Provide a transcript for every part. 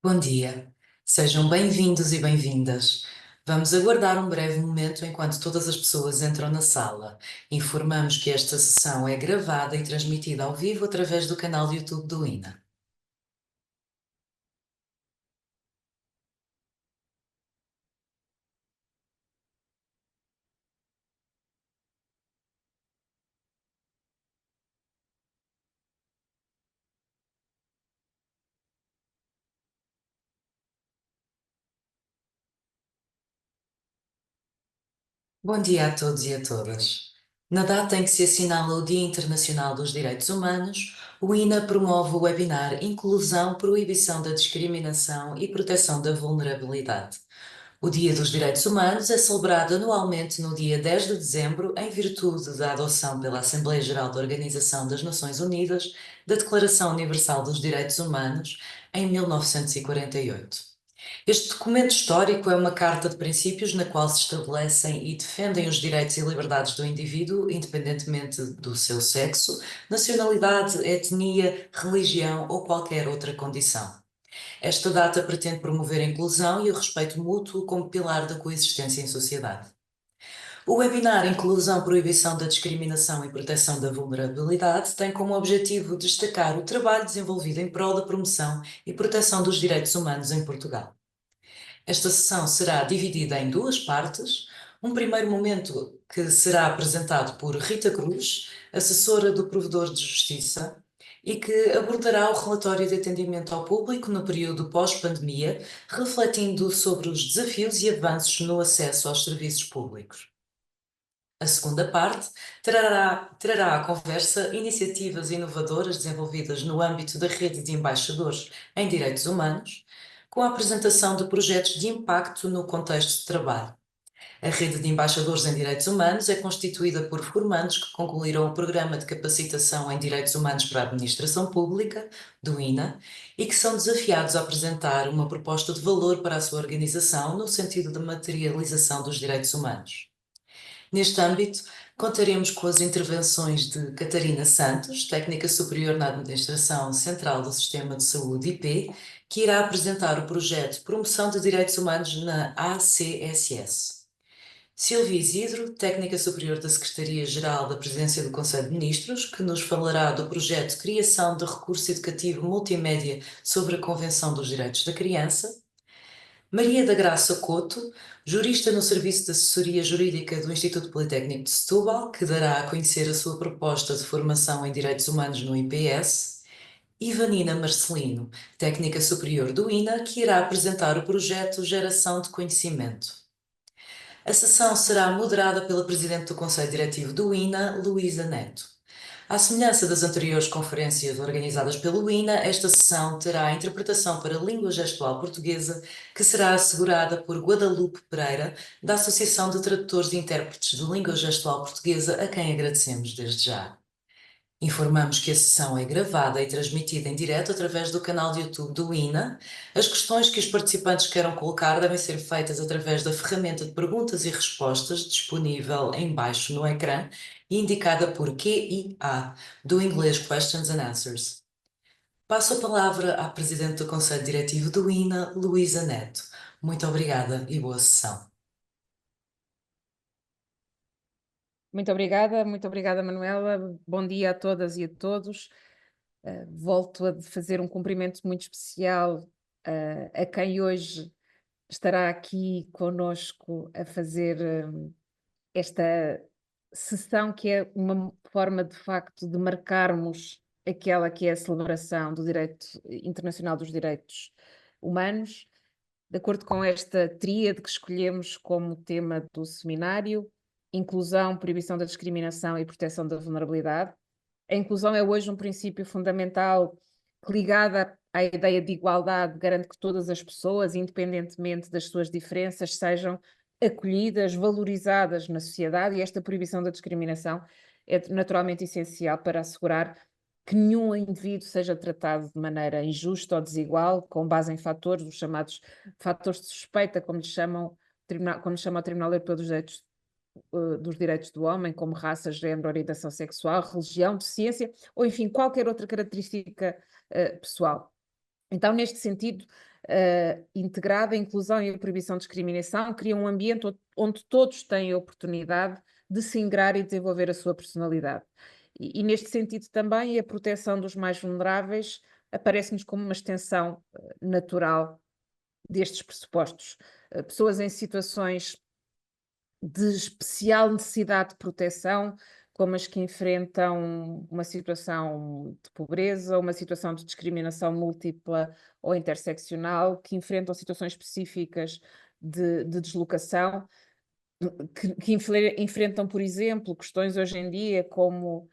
Bom dia, sejam bem-vindos e bem-vindas. Vamos aguardar um breve momento enquanto todas as pessoas entram na sala. Informamos que esta sessão é gravada e transmitida ao vivo através do canal do YouTube do INA. Bom dia a todos e a todas. Na data em que se assinala o Dia Internacional dos Direitos Humanos, o INA promove o webinar Inclusão, Proibição da Discriminação e Proteção da Vulnerabilidade. O Dia dos Direitos Humanos é celebrado anualmente no dia 10 de dezembro, em virtude da adoção pela Assembleia Geral da Organização das Nações Unidas da Declaração Universal dos Direitos Humanos, em 1948. Este documento histórico é uma carta de princípios na qual se estabelecem e defendem os direitos e liberdades do indivíduo, independentemente do seu sexo, nacionalidade, etnia, religião ou qualquer outra condição. Esta data pretende promover a inclusão e o respeito mútuo como pilar da coexistência em sociedade. O webinar Inclusão, Proibição da Discriminação e Proteção da Vulnerabilidade tem como objetivo destacar o trabalho desenvolvido em prol da promoção e proteção dos direitos humanos em Portugal. Esta sessão será dividida em duas partes. Um primeiro momento que será apresentado por Rita Cruz, assessora do Provedor de Justiça, e que abordará o relatório de atendimento ao público no período pós-pandemia, refletindo sobre os desafios e avanços no acesso aos serviços públicos. A segunda parte trará à conversa iniciativas inovadoras desenvolvidas no âmbito da rede de embaixadores em direitos humanos, com a apresentação de projetos de impacto no contexto de trabalho. A rede de embaixadores em direitos humanos é constituída por formandos que concluíram o programa de capacitação em direitos humanos para a administração pública, do INA, e que são desafiados a apresentar uma proposta de valor para a sua organização no sentido de materialização dos direitos humanos. Neste âmbito, contaremos com as intervenções de Catarina Santos, técnica superior na Administração Central do Sistema de Saúde IP, que irá apresentar o projeto Promoção de Direitos Humanos na ACSS. Silvia Isidro, técnica superior da Secretaria-Geral da Presidência do Conselho de Ministros, que nos falará do projeto Criação de Recurso Educativo Multimédia sobre a Convenção dos Direitos da Criança. Maria da Graça Couto, jurista no Serviço de Assessoria Jurídica do Instituto Politécnico de Setúbal, que dará a conhecer a sua proposta de formação em Direitos Humanos no IPS. Ivanina Marcelino, técnica superior do INA, que irá apresentar o projeto Geração de Conhecimento. A sessão será moderada pela Presidente do Conselho Diretivo do INA, Luísa Neto. À semelhança das anteriores conferências organizadas pelo INA, esta sessão terá a interpretação para a língua gestual portuguesa, que será assegurada por Guadalupe Pereira, da Associação de Tradutores e Intérpretes de Língua Gestual Portuguesa, a quem agradecemos desde já. Informamos que a sessão é gravada e transmitida em direto através do canal de YouTube do INA. As questões que os participantes queiram colocar devem ser feitas através da ferramenta de perguntas e respostas disponível em baixo no ecrã e indicada por QIA, do inglês Questions and Answers. Passo a palavra à Presidente do Conselho Diretivo do INA, Luísa Neto. Muito obrigada e boa sessão. Muito obrigada, Manuela. Bom dia a todas e a todos. Volto a fazer um cumprimento muito especial a quem hoje estará aqui conosco a fazer esta sessão, que é uma forma, de facto, de marcarmos aquela que é a celebração do Direito Internacional dos Direitos Humanos, de acordo com esta tríade que escolhemos como tema do seminário: inclusão, proibição da discriminação e proteção da vulnerabilidade. A inclusão é hoje um princípio fundamental que, ligada à ideia de igualdade, garante que todas as pessoas, independentemente das suas diferenças, sejam acolhidas, valorizadas na sociedade, e esta proibição da discriminação é naturalmente essencial para assegurar que nenhum indivíduo seja tratado de maneira injusta ou desigual, com base em fatores, os chamados fatores de suspeita, como lhe chamam, como lhe chama o Tribunal Europeu dos Direitos do Homem, como raça, género, orientação sexual, religião, deficiência, ou enfim, qualquer outra característica pessoal. Então, neste sentido, integrada, a inclusão e a proibição de discriminação, cria um ambiente onde todos têm a oportunidade de se ingrar e desenvolver a sua personalidade. E neste sentido também a proteção dos mais vulneráveis aparece-nos como uma extensão natural destes pressupostos. Pessoas em situações de especial necessidade de proteção, como as que enfrentam uma situação de pobreza, uma situação de discriminação múltipla ou interseccional, que enfrentam situações específicas de deslocação, que enfrentam, por exemplo, questões hoje em dia como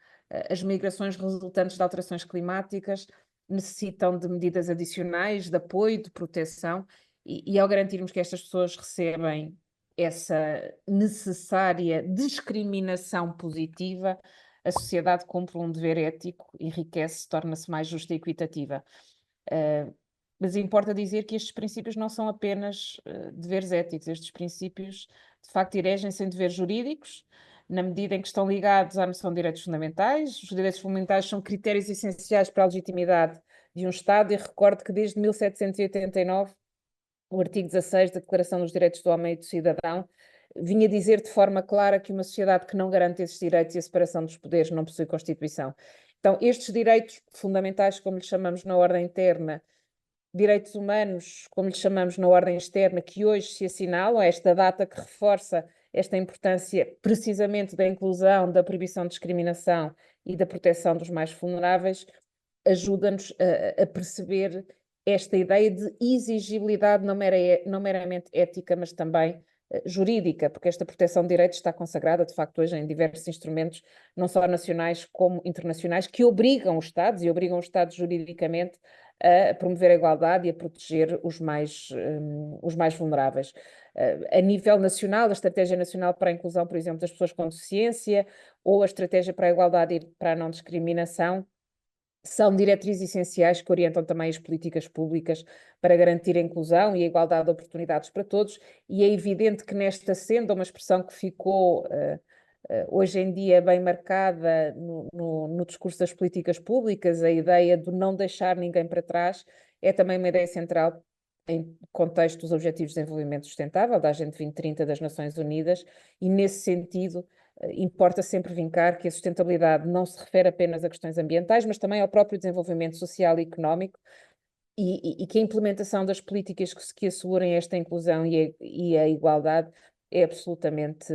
as migrações resultantes de alterações climáticas, necessitam de medidas adicionais de apoio, de proteção, e ao garantirmos que estas pessoas recebem essa necessária discriminação positiva, a sociedade cumpre um dever ético, enriquece, torna-se mais justa e equitativa. Mas importa dizer que estes princípios não são apenas deveres éticos, estes princípios de facto erigem-se em deveres jurídicos, na medida em que estão ligados à noção de direitos fundamentais. Os direitos fundamentais são critérios essenciais para a legitimidade de um Estado, e recordo que desde 1789 o artigo 16 da Declaração dos Direitos do Homem e do Cidadão vinha dizer de forma clara que uma sociedade que não garante esses direitos e a separação dos poderes não possui Constituição. Então, estes direitos fundamentais, como lhes chamamos na ordem interna, direitos humanos, como lhes chamamos na ordem externa, que hoje se assinalam, esta data que reforça esta importância precisamente da inclusão, da proibição de discriminação e da proteção dos mais vulneráveis, ajuda-nos a perceber esta ideia de exigibilidade não meramente ética, mas também jurídica, porque esta proteção de direitos está consagrada, de facto, hoje em diversos instrumentos, não só nacionais como internacionais, que obrigam os Estados, e obrigam os Estados juridicamente, a promover a igualdade e a proteger os mais vulneráveis. A nível nacional, a Estratégia Nacional para a Inclusão, por exemplo, das pessoas com deficiência, ou a Estratégia para a Igualdade e para a Não Discriminação, são diretrizes essenciais que orientam também as políticas públicas para garantir a inclusão e a igualdade de oportunidades para todos, e é evidente que nesta senda, uma expressão que ficou hoje em dia bem marcada no discurso das políticas públicas, a ideia de não deixar ninguém para trás, é também uma ideia central em contexto dos Objetivos de Desenvolvimento Sustentável, da Agenda 2030 das Nações Unidas, e nesse sentido importa sempre vincar que a sustentabilidade não se refere apenas a questões ambientais, mas também ao próprio desenvolvimento social e económico, e que a implementação das políticas que assegurem esta inclusão e a igualdade é absolutamente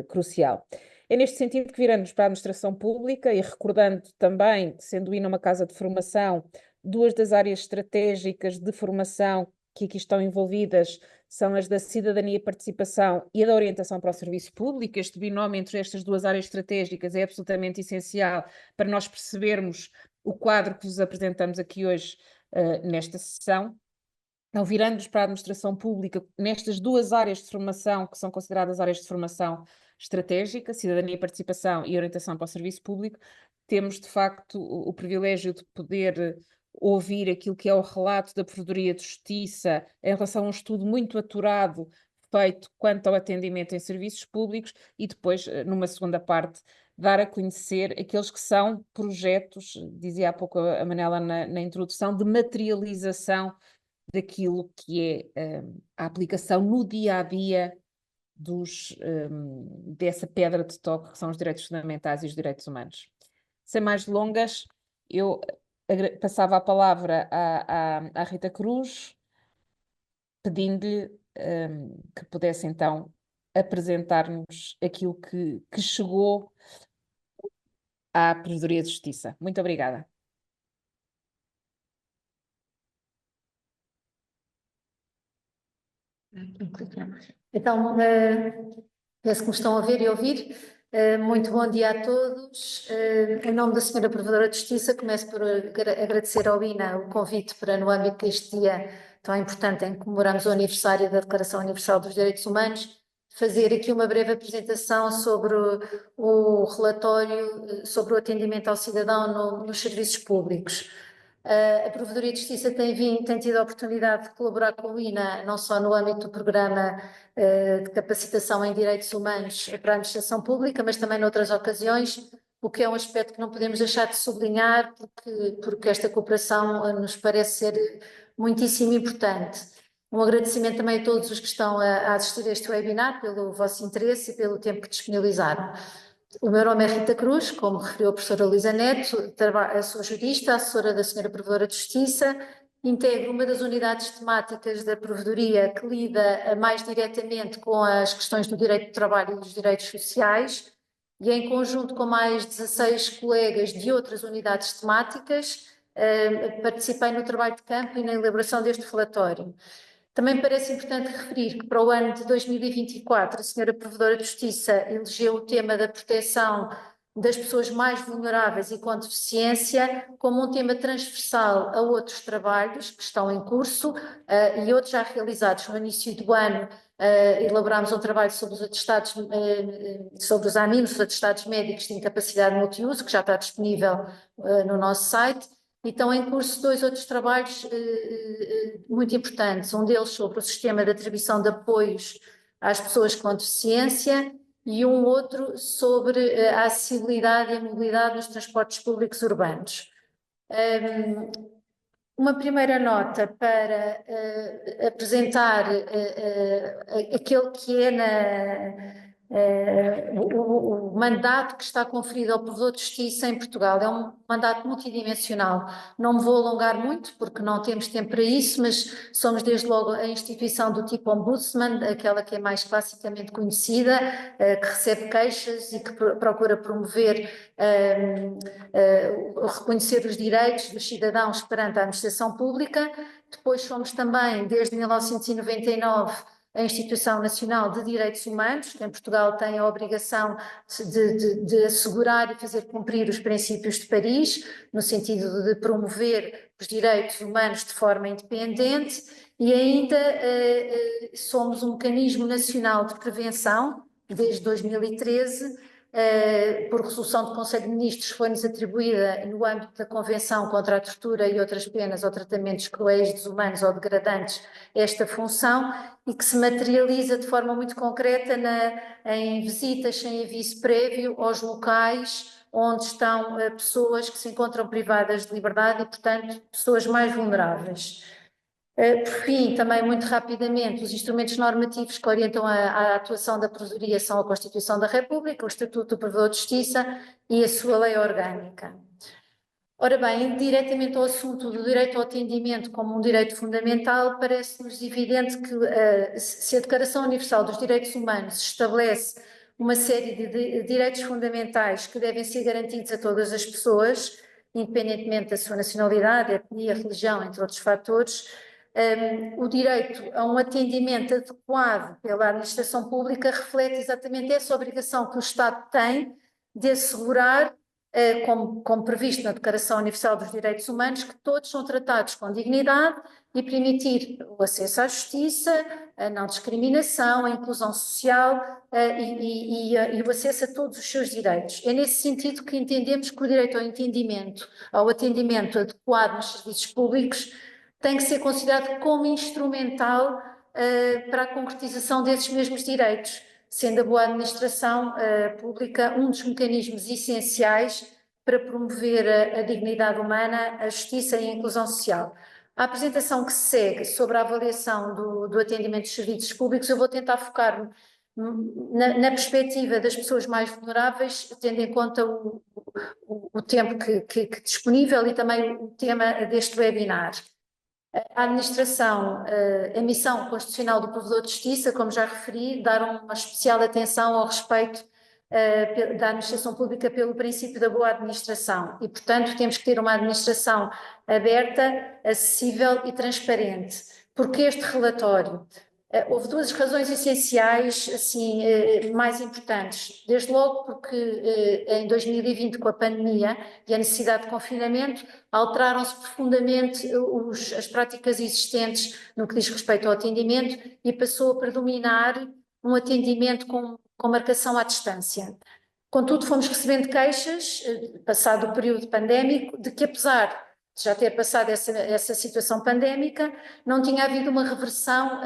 crucial. É neste sentido que viramos para a administração pública, e recordando também, sendo o INA uma casa de formação, duas das áreas estratégicas de formação que aqui estão envolvidas são as da cidadania e participação e a da orientação para o serviço público. Este binómio entre estas duas áreas estratégicas é absolutamente essencial para nós percebermos o quadro que vos apresentamos aqui hoje nesta sessão. Então, virando-nos para a administração pública, nestas duas áreas de formação, que são consideradas áreas de formação estratégica, cidadania e participação e orientação para o serviço público, temos, de facto, o privilégio de poder ouvir aquilo que é o relato da Provedoria de Justiça em relação a um estudo muito aturado feito quanto ao atendimento em serviços públicos, e depois, numa segunda parte, dar a conhecer aqueles que são projetos, dizia há pouco a Manela na introdução, de materialização daquilo que é a aplicação no dia a dia dessa pedra de toque que são os direitos fundamentais e os direitos humanos. Sem mais delongas, eu passava a palavra à Rita Cruz, pedindo-lhe que pudesse então apresentar-nos aquilo que chegou à Provedoria de Justiça. Muito obrigada. Então, penso que me estão a ver e ouvir. Muito bom dia a todos. Em nome da Senhora Provedora de Justiça, começo por agradecer ao INA o convite para, no âmbito deste dia tão importante em que comemoramos o aniversário da Declaração Universal dos Direitos Humanos, fazer aqui uma breve apresentação sobre o relatório sobre o atendimento ao cidadão nos serviços públicos. A Provedoria de Justiça tem tido a oportunidade de colaborar com o INA, não só no âmbito do programa de capacitação em direitos humanos para a administração pública, mas também noutras ocasiões, o que é um aspecto que não podemos deixar de sublinhar, porque esta cooperação nos parece ser muitíssimo importante. Um agradecimento também a todos os que estão a assistir a este webinar pelo vosso interesse e pelo tempo que disponibilizaram. O meu nome é Rita Cruz, como referiu a professora Luísa Neto, sou jurista, assessora da Senhora Provedora de Justiça, integro uma das unidades temáticas da Provedoria que lida mais diretamente com as questões do direito do trabalho e dos direitos sociais, e em conjunto com mais 16 colegas de outras unidades temáticas, participei no trabalho de campo e na elaboração deste relatório. Também me parece importante referir que para o ano de 2024 a Senhora Provedora de Justiça elegeu o tema da proteção das pessoas mais vulneráveis e com deficiência como um tema transversal a outros trabalhos que estão em curso e outros já realizados. No início do ano elaborámos um trabalho sobre os atestados, sobre os AMINs, os atestados médicos de incapacidade multiuso, que já está disponível no nosso site. E estão em curso 2 outros trabalhos muito importantes, um deles sobre o sistema de atribuição de apoios às pessoas com deficiência e um outro sobre a acessibilidade e a mobilidade nos transportes públicos urbanos. Uma primeira nota para apresentar aquele que é o mandato que está conferido ao Provedor de Justiça em Portugal. É um mandato multidimensional. Não me vou alongar muito, porque não temos tempo para isso, mas somos desde logo a instituição do tipo Ombudsman, aquela que é mais classicamente conhecida, que recebe queixas e que procura promover, reconhecer os direitos dos cidadãos perante a administração pública. Depois somos também, desde 1999, a Instituição Nacional de Direitos Humanos, que em Portugal tem a obrigação de assegurar e fazer cumprir os princípios de Paris, no sentido de promover os direitos humanos de forma independente, e ainda somos um mecanismo nacional de prevenção, desde 2013, por resolução do Conselho de Ministros, foi-nos atribuída, no âmbito da Convenção contra a Tortura e outras penas ou tratamentos cruéis, desumanos ou degradantes, esta função, e que se materializa de forma muito concreta em visitas sem aviso prévio aos locais onde estão pessoas que se encontram privadas de liberdade e, portanto, pessoas mais vulneráveis. Por fim, também muito rapidamente, os instrumentos normativos que orientam a atuação da Provedoria são a Constituição da República, o Estatuto do Provedor de Justiça e a sua lei orgânica. Ora bem, diretamente ao assunto do direito ao atendimento como um direito fundamental, parece-nos evidente que se a Declaração Universal dos Direitos Humanos estabelece uma série de direitos fundamentais que devem ser garantidos a todas as pessoas, independentemente da sua nacionalidade, etnia, religião, entre outros fatores, o direito a um atendimento adequado pela administração pública reflete exatamente essa obrigação que o Estado tem de assegurar, como previsto na Declaração Universal dos Direitos Humanos, que todos são tratados com dignidade e permitir o acesso à justiça, a não discriminação, a inclusão social e o acesso a todos os seus direitos. É nesse sentido que entendemos que o direito ao atendimento adequado nos serviços públicos tem que ser considerado como instrumental para a concretização desses mesmos direitos, sendo a boa administração pública um dos mecanismos essenciais para promover a dignidade humana, a justiça e a inclusão social. A apresentação que se segue sobre a avaliação do atendimento dos serviços públicos, eu vou tentar focar na perspectiva das pessoas mais vulneráveis, tendo em conta o tempo que disponível e também o tema deste webinar. A administração, a missão constitucional do Provedor de Justiça, como já referi, dar uma especial atenção ao respeito da administração pública pelo princípio da boa administração e, portanto, temos que ter uma administração aberta, acessível e transparente. Porque este relatório? Houve 2 razões essenciais, assim, mais importantes. Desde logo porque em 2020, com a pandemia e a necessidade de confinamento, alteraram-se profundamente as práticas existentes no que diz respeito ao atendimento e passou a predominar um atendimento com marcação à distância. Contudo, fomos recebendo queixas, passado o período pandémico, de que apesar de já ter passado essa situação pandémica, não tinha havido uma reversão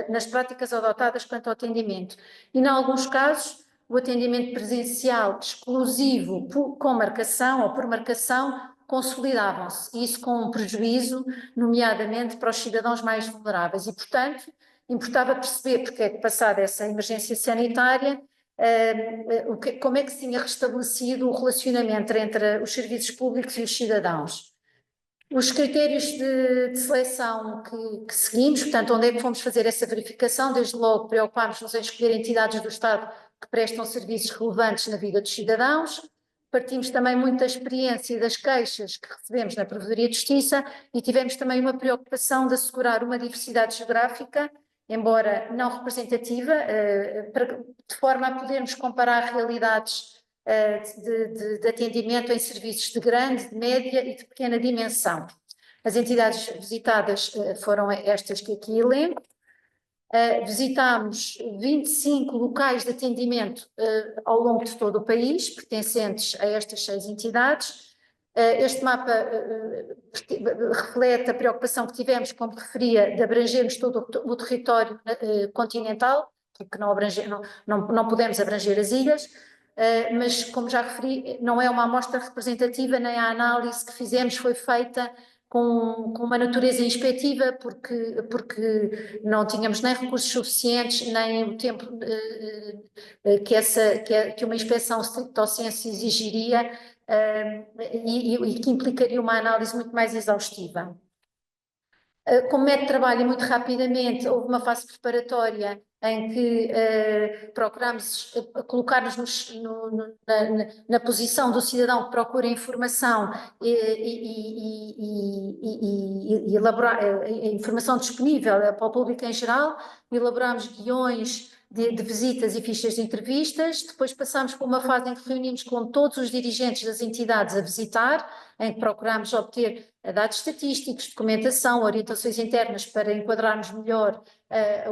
nas práticas adotadas quanto ao atendimento. E, em alguns casos, o atendimento presencial exclusivo com marcação ou por marcação consolidavam-se, e isso com um prejuízo, nomeadamente para os cidadãos mais vulneráveis. E, portanto, importava perceber porque é que, passada essa emergência sanitária, como é que se tinha restabelecido o relacionamento entre os serviços públicos e os cidadãos. Os critérios de seleção que seguimos, portanto, onde é que fomos fazer essa verificação? Desde logo preocupámos-nos em escolher entidades do Estado que prestam serviços relevantes na vida dos cidadãos. Partimos também muito da experiência e das queixas que recebemos na Provedoria de Justiça e tivemos também uma preocupação de assegurar uma diversidade geográfica, embora não representativa, de forma a podermos comparar realidades de atendimento em serviços de grande, de média e de pequena dimensão. As entidades visitadas foram estas que aqui elenco. Visitámos 25 locais de atendimento ao longo de todo o país, pertencentes a estas 6 entidades. Este mapa reflete a preocupação que tivemos, como referia, de abrangermos todo o território continental, porque não podemos abranger as ilhas, mas, como já referi, não é uma amostra representativa, nem a análise que fizemos foi feita com uma natureza inspectiva, porque não tínhamos nem recursos suficientes, nem o tempo que uma inspeção stricto sensu exigiria, e que implicaria uma análise muito mais exaustiva. Como método de trabalho, muito rapidamente, houve uma fase preparatória em que procuramos colocar-nos na posição do cidadão que procura informação e elaborar a informação disponível para o público em geral. Elaborámos guiões de visitas e fichas de entrevistas. Depois passámos por uma fase em que reunimos com todos os dirigentes das entidades a visitar, em que procurámos obter dados estatísticos, documentação, orientações internas para enquadrarmos melhor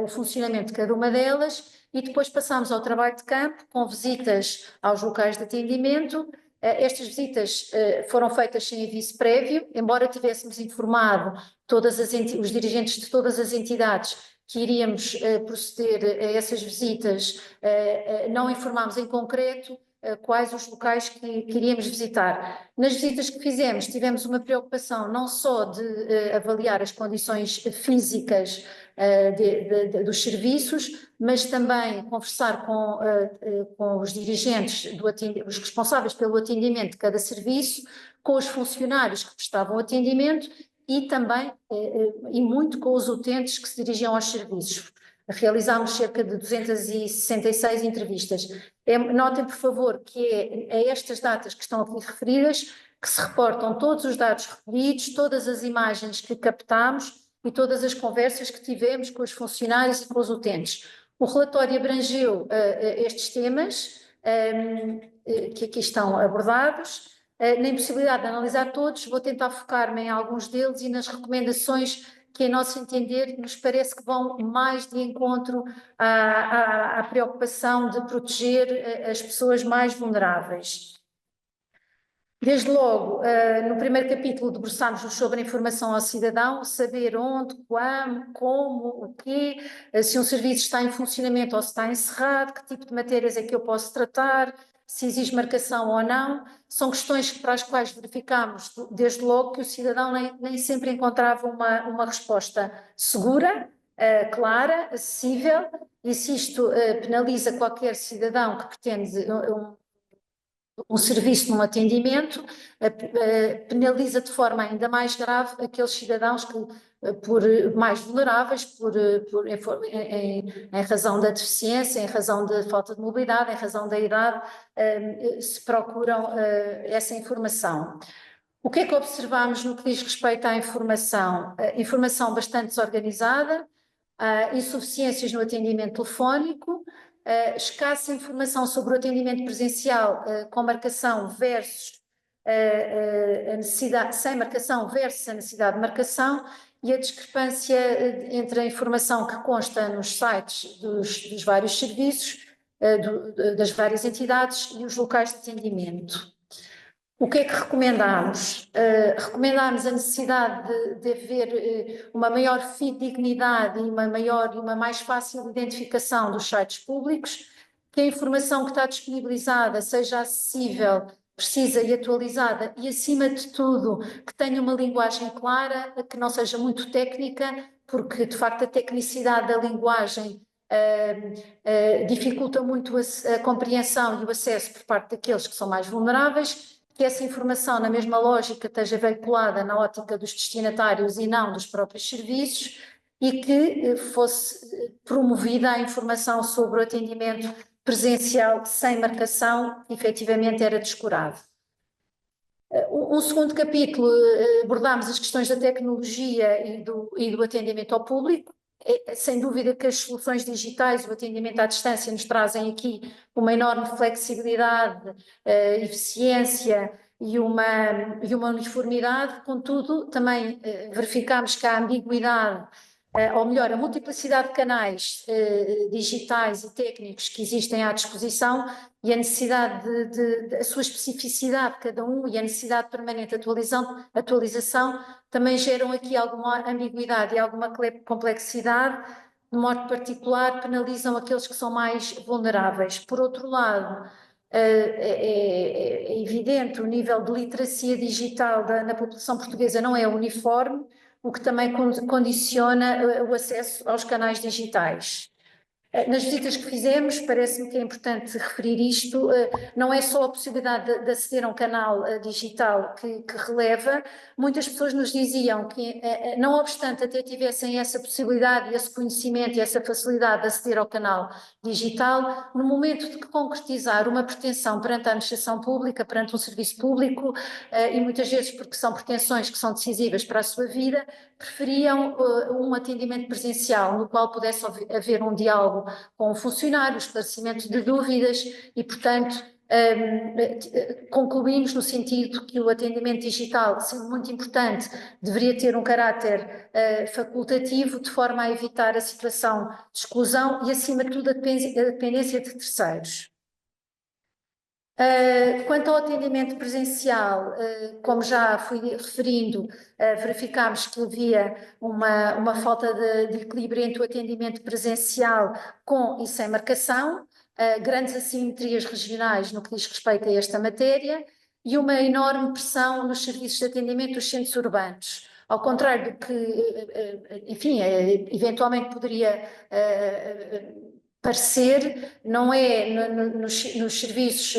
o funcionamento de cada uma delas, e depois passámos ao trabalho de campo, com visitas aos locais de atendimento. Estas visitas foram feitas sem aviso prévio, embora tivéssemos informado os dirigentes de todas as entidades que iríamos proceder a essas visitas, não informámos em concreto quais os locais que iríamos visitar. Nas visitas que fizemos, tivemos uma preocupação não só de avaliar as condições físicas dos serviços, mas também conversar com os dirigentes, os responsáveis pelo atendimento de cada serviço, com os funcionários que prestavam atendimento e também, e muito, com os utentes que se dirigiam aos serviços. Realizámos cerca de 266 entrevistas. Notem, por favor, que é a estas datas que estão aqui referidas que se reportam todos os dados recolhidos, todas as imagens que captámos e todas as conversas que tivemos com os funcionários e com os utentes. O relatório abrangeu estes temas que aqui estão abordados. Na impossibilidade de analisar todos, vou tentar focar-me em alguns deles e nas recomendações que, a nosso entender, nos parece que vão mais de encontro à preocupação de proteger as pessoas mais vulneráveis. Desde logo, no primeiro capítulo debruçámos-nos sobre a informação ao cidadão, saber onde, quando, como, o quê, se um serviço está em funcionamento ou se está encerrado, que tipo de matérias é que eu posso tratar, se existe marcação ou não. São questões para as quais verificámos, desde logo, que o cidadão nem sempre encontrava uma resposta segura, clara, acessível, e se isto penaliza qualquer cidadão que pretende um serviço num atendimento, penaliza de forma ainda mais grave aqueles cidadãos que, mais vulneráveis, em razão da deficiência, em razão da falta de mobilidade, em razão da idade, se procuram essa informação. O que é que observamos no que diz respeito à informação? Informação bastante desorganizada, insuficiências no atendimento telefónico, escassa informação sobre o atendimento presencial com marcação versus a necessidade, sem marcação versus a necessidade de marcação, e a discrepância entre a informação que consta nos sites dos vários serviços, das várias entidades e os locais de atendimento. O que é que recomendámos? Recomendámos a necessidade de haver uma maior fidedignidade e uma mais fácil identificação dos sites públicos, que a informação que está disponibilizada seja acessível precisa e atualizada e, acima de tudo, que tenha uma linguagem clara, que não seja muito técnica, porque, de facto, a tecnicidade da linguagem dificulta muito a compreensão e o acesso por parte daqueles que são mais vulneráveis, que essa informação, na mesma lógica, esteja veiculada na ótica dos destinatários e não dos próprios serviços, e que fosse promovida a informação sobre o atendimento presencial sem marcação, que efetivamente era descurado. Um segundo capítulo, abordámos as questões da tecnologia e do atendimento ao público. Sem dúvida que as soluções digitais, o atendimento à distância, nos trazem aqui uma enorme flexibilidade, eficiência e uma uniformidade. Contudo, também verificámos que a ambiguidade, ou melhor, a multiplicidade de canais digitais e técnicos que existem à disposição e a necessidade a sua especificidade de cada um e a necessidade de permanente atualização também geram aqui alguma ambiguidade e alguma complexidade, de modo particular penalizam aqueles que são mais vulneráveis. Por outro lado, é evidente o nível de literacia digital na população portuguesa não é uniforme, o que também condiciona o acesso aos canais digitais. Nas visitas que fizemos, parece-me que é importante referir isto, não é só a possibilidade de aceder a um canal digital que releva, muitas pessoas nos diziam que, não obstante até tivessem essa possibilidade, esse conhecimento e essa facilidade de aceder ao canal digital, no momento de concretizar uma pretensão perante a administração pública, perante um serviço público, e muitas vezes porque são pretensões que são decisivas para a sua vida, preferiam um atendimento presencial no qual pudesse haver um diálogo com o funcionário, esclarecimento de dúvidas e, portanto, concluímos no sentido que o atendimento digital, sendo muito importante, deveria ter um caráter facultativo, de forma a evitar a situação de exclusão e, acima de tudo, a dependência de terceiros. Quanto ao atendimento presencial, como já fui referindo, verificámos que havia uma falta de equilíbrio entre o atendimento presencial com e sem marcação, grandes assimetrias regionais no que diz respeito a esta matéria e uma enorme pressão nos serviços de atendimento dos centros urbanos. Ao contrário do que, enfim, eventualmente poderia parecer, não é nos serviços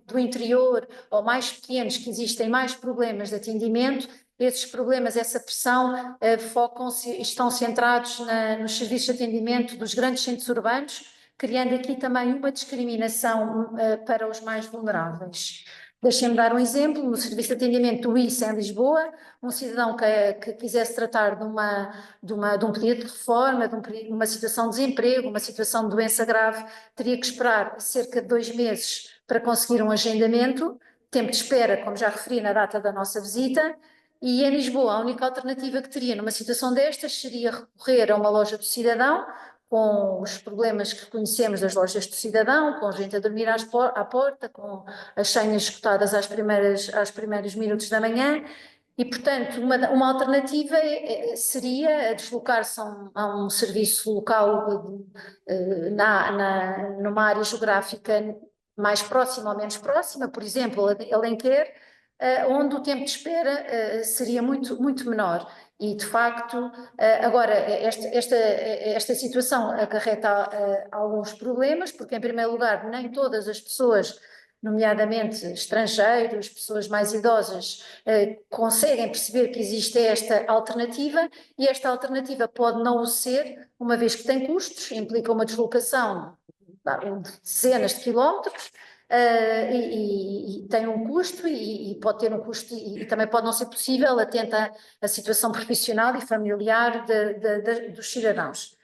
do interior ou mais pequenos que existem mais problemas de atendimento. Esses problemas, essa pressão, focam-se e estão centrados nos serviços de atendimento dos grandes centros urbanos, criando aqui também uma discriminação para os mais vulneráveis. Deixem-me dar um exemplo. No serviço de atendimento do ICE em Lisboa, um cidadão que quisesse tratar de um pedido de reforma, de uma situação de desemprego, uma situação de doença grave, teria que esperar cerca de 2 meses para conseguir um agendamento, tempo de espera, como já referi na data da nossa visita, e em Lisboa a única alternativa que teria numa situação destas seria recorrer a uma loja do cidadão, com os problemas que conhecemos das lojas do cidadão, com gente a dormir à porta, com as senhas esgotadas aos primeiros minutos da manhã, e, portanto, uma alternativa seria deslocar-se a um serviço local numa área geográfica mais próxima ou menos próxima, por exemplo, Alenquer, onde o tempo de espera seria muito, muito menor. E, de facto, agora, esta situação acarreta alguns problemas, porque, em primeiro lugar, nem todas as pessoas, nomeadamente estrangeiros, pessoas mais idosas, conseguem perceber que existe esta alternativa, e esta alternativa pode não o ser, uma vez que tem custos, implica uma deslocação de dezenas de quilómetros, e tem um custo e pode ter um custo e também pode não ser possível, atenta à situação profissional e familiar dos cidadãos.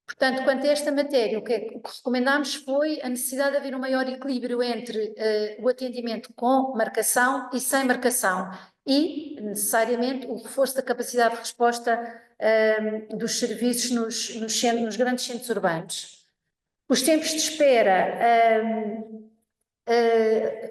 Portanto, quanto a esta matéria, o que recomendámos foi a necessidade de haver um maior equilíbrio entre o atendimento com marcação e sem marcação e, necessariamente, o reforço da capacidade de resposta dos serviços nos grandes centros urbanos. Os tempos de espera,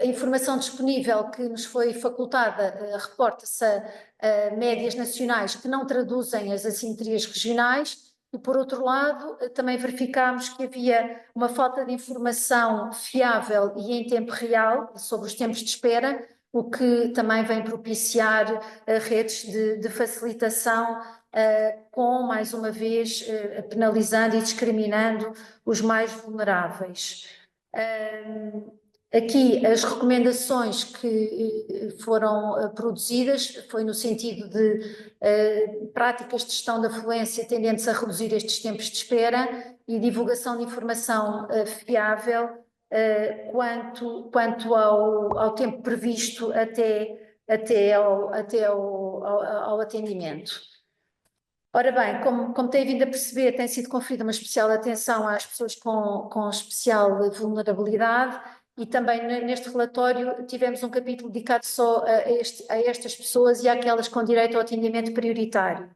a informação disponível que nos foi facultada reporta-se a médias nacionais que não traduzem as assimetrias regionais e, por outro lado, também verificámos que havia uma falta de informação fiável e em tempo real sobre os tempos de espera, o que também vem propiciar redes de facilitação, mais uma vez, penalizando e discriminando os mais vulneráveis. Aqui as recomendações que foram produzidas foi no sentido de práticas de gestão da fluência tendentes a reduzir estes tempos de espera e divulgação de informação fiável quanto ao tempo previsto até ao atendimento. Ora bem, como tem vindo a perceber, tem sido conferida uma especial atenção às pessoas com especial vulnerabilidade e também neste relatório tivemos um capítulo dedicado só a estas pessoas e àquelas com direito ao atendimento prioritário.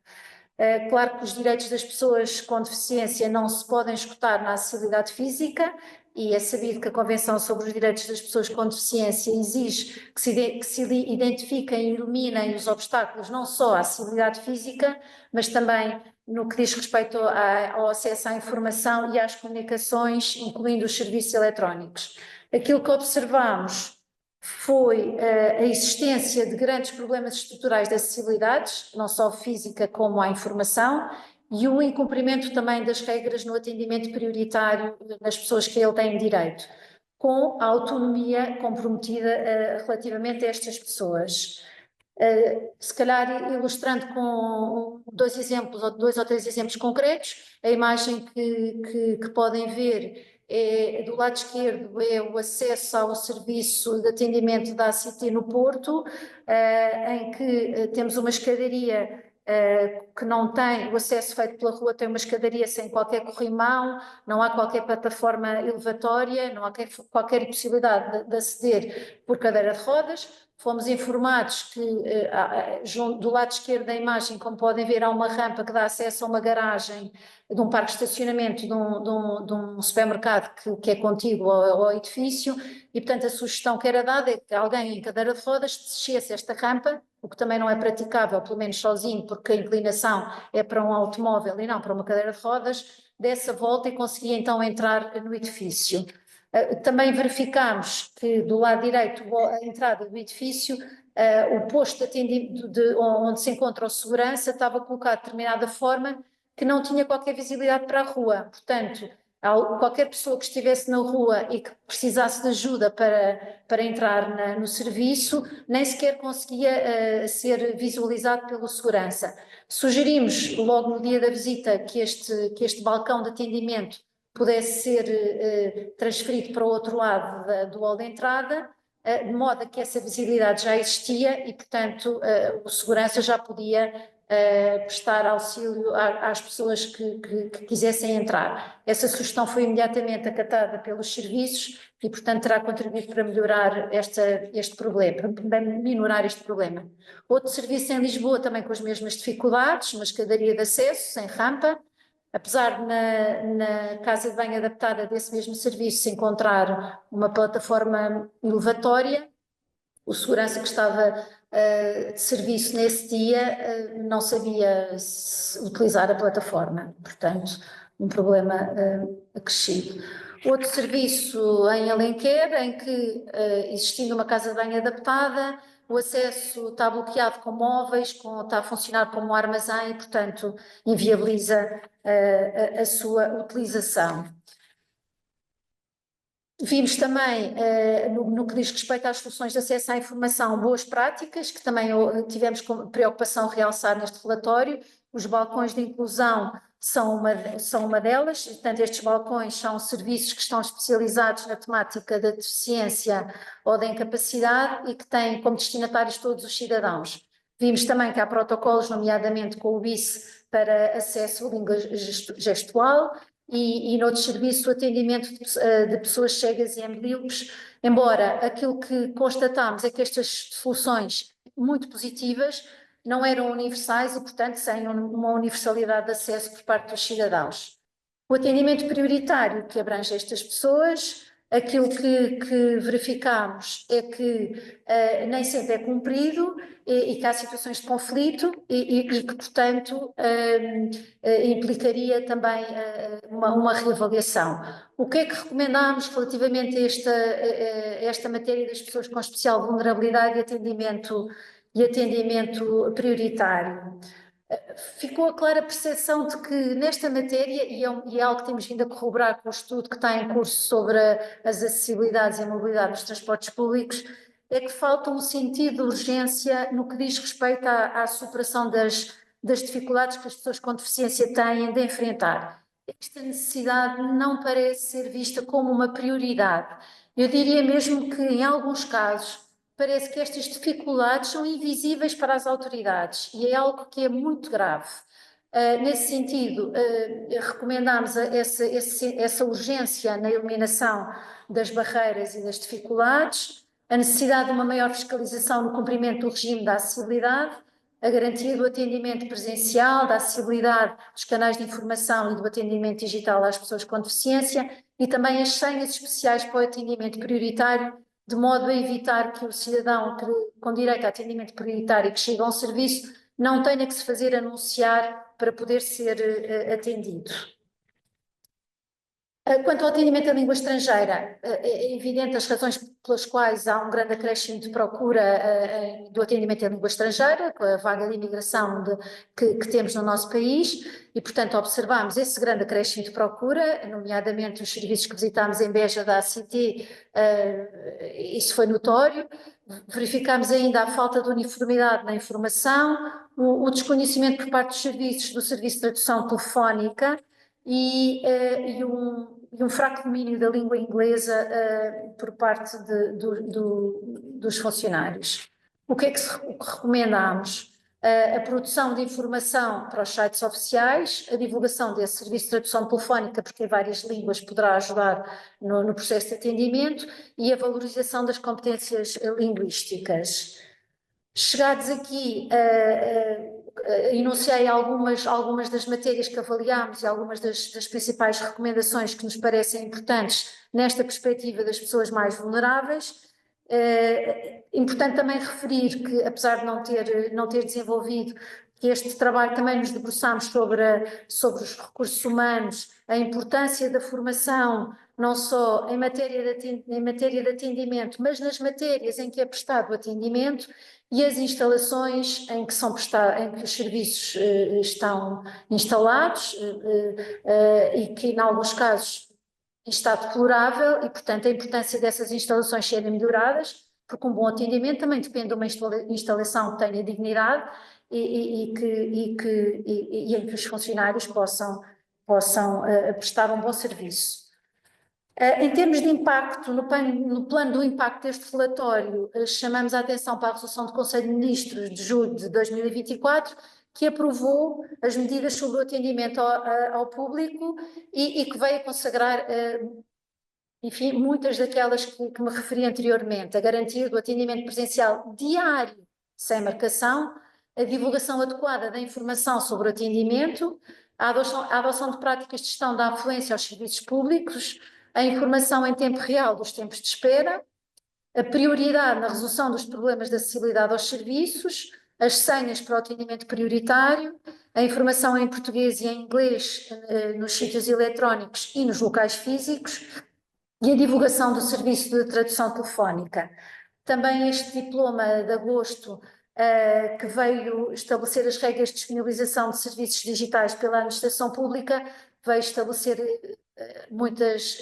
Claro que os direitos das pessoas com deficiência não se podem esgotar na acessibilidade física e é sabido que a Convenção sobre os Direitos das Pessoas com Deficiência exige que se identifiquem e eliminem os obstáculos não só à acessibilidade física, mas também no que diz respeito ao acesso à informação e às comunicações, incluindo os serviços eletrónicos. Aquilo que observamos foi a existência de grandes problemas estruturais de acessibilidade, não só física como à informação, e o incumprimento também das regras no atendimento prioritário das pessoas que a ele têm direito, com a autonomia comprometida relativamente a estas pessoas. Se calhar ilustrando com dois ou três exemplos concretos, a imagem que podem ver do lado esquerdo é o acesso ao serviço de atendimento da ACT no Porto, em que temos uma escadaria que não tem o acesso feito pela rua, tem uma escadaria sem qualquer corrimão, não há qualquer plataforma elevatória, não há qualquer possibilidade de aceder por cadeira de rodas. Fomos informados que do lado esquerdo da imagem, como podem ver, há uma rampa que dá acesso a uma garagem de um parque de estacionamento de um supermercado que é contíguo ao edifício e, portanto, a sugestão que era dada é que alguém em cadeira de rodas descesse esta rampa, o que também não é praticável, pelo menos sozinho, porque a inclinação é para um automóvel e não para uma cadeira de rodas, desse a volta e conseguia então entrar no edifício. Também verificámos que do lado direito, a entrada do edifício, o posto de atendimento onde se encontra o segurança estava colocado de determinada forma que não tinha qualquer visibilidade para a rua. Portanto, qualquer pessoa que estivesse na rua e que precisasse de ajuda para entrar no serviço, nem sequer conseguia ser visualizado pelo segurança. Sugerimos, logo no dia da visita, que este balcão de atendimento pudesse ser transferido para o outro lado do hall de entrada, de modo a que essa visibilidade já existia e, portanto, o segurança já podia prestar auxílio às pessoas que quisessem entrar. Essa sugestão foi imediatamente acatada pelos serviços e, portanto, terá contribuído para melhorar este problema, para minorar este problema. Outro serviço em Lisboa também com as mesmas dificuldades, uma escadaria de acesso sem rampa, apesar de na casa de banho adaptada desse mesmo serviço se encontrar uma plataforma elevatória, o segurança que estava de serviço nesse dia não sabia utilizar a plataforma, portanto, um problema acrescido. Outro serviço em Alenquer, em que, existindo uma casa de banho adaptada, o acesso está bloqueado com móveis, está a funcionar como um armazém e, portanto, inviabiliza a sua utilização. Vimos também, no que diz respeito às soluções de acesso à informação, boas práticas, que também tivemos com preocupação realçar neste relatório. Os balcões de inclusão são uma delas, portanto, estes balcões são serviços que estão especializados na temática da deficiência ou da incapacidade e que têm como destinatários todos os cidadãos. Vimos também que há protocolos, nomeadamente com o BIS, para acesso à língua gestual, e noutros serviços o atendimento de pessoas cegas e amblíopes, embora aquilo que constatámos é que estas soluções muito positivas não eram universais e, portanto, sem uma universalidade de acesso por parte dos cidadãos. O atendimento prioritário que abrange estas pessoas Aquilo que verificamos é que nem sempre é cumprido e que há situações de conflito e que, portanto, implicaria também uma reavaliação. O que é que recomendamos relativamente a esta matéria das pessoas com especial vulnerabilidade e atendimento prioritário? Ficou a clara percepção de que nesta matéria, e é algo que temos vindo a corroborar com o estudo que está em curso sobre as acessibilidades e a mobilidade nos transportes públicos, é que falta um sentido de urgência no que diz respeito à superação das dificuldades que as pessoas com deficiência têm de enfrentar. Esta necessidade não parece ser vista como uma prioridade. Eu diria mesmo que, em alguns casos, parece que estas dificuldades são invisíveis para as autoridades e é algo que é muito grave. Nesse sentido, recomendamos essa urgência na eliminação das barreiras e das dificuldades, a necessidade de uma maior fiscalização no cumprimento do regime da acessibilidade, a garantia do atendimento presencial, da acessibilidade dos canais de informação e do atendimento digital às pessoas com deficiência e também as senhas especiais para o atendimento prioritário, de modo a evitar que o cidadão com direito a atendimento prioritário que chega a um serviço não tenha que se fazer anunciar para poder ser atendido. Quanto ao atendimento à língua estrangeira, é evidente as razões pelas quais há um grande acréscimo de procura do atendimento à língua estrangeira, com a vaga de imigração que temos no nosso país, e, portanto, observamos esse grande acréscimo de procura, nomeadamente os serviços que visitámos em Beja da ACT, isso foi notório. Verificamos ainda a falta de uniformidade na informação, o desconhecimento por parte dos serviços, do serviço de tradução telefónica, e um fraco domínio da língua inglesa por parte dos funcionários. O que recomendamos? A produção de informação para os sites oficiais, a divulgação desse serviço de tradução telefónica, porque em várias línguas poderá ajudar no processo de atendimento, e a valorização das competências linguísticas. Chegados aqui, enunciei algumas das matérias que avaliámos e algumas das principais recomendações que nos parecem importantes nesta perspectiva das pessoas mais vulneráveis. Importante também referir que, apesar de não ter desenvolvido, que este trabalho também nos debruçámos sobre os recursos humanos, a importância da formação, não só em matéria de atendimento, mas nas matérias em que é prestado o atendimento e as instalações em que os serviços estão instalados e que, em alguns casos, em estado deplorável e, portanto, a importância dessas instalações serem melhoradas, porque um bom atendimento também depende de uma instalação que tenha dignidade e em que os funcionários possam prestar um bom serviço. Em termos de impacto, no plano do impacto deste relatório, chamamos a atenção para a resolução do Conselho de Ministros de julho de 2024, que aprovou as medidas sobre o atendimento ao público e que veio a consagrar, enfim, muitas daquelas que me referi anteriormente: a garantia do atendimento presencial diário, sem marcação, a divulgação adequada da informação sobre o atendimento, a adoção de práticas de gestão da afluência aos serviços públicos, a informação em tempo real dos tempos de espera, a prioridade na resolução dos problemas de acessibilidade aos serviços, as senhas para o atendimento prioritário, a informação em português e em inglês nos sítios eletrónicos e nos locais físicos e a divulgação do serviço de tradução telefónica. Também este diploma de agosto que veio estabelecer as regras de disponibilização de serviços digitais pela administração pública, veio estabelecer muitas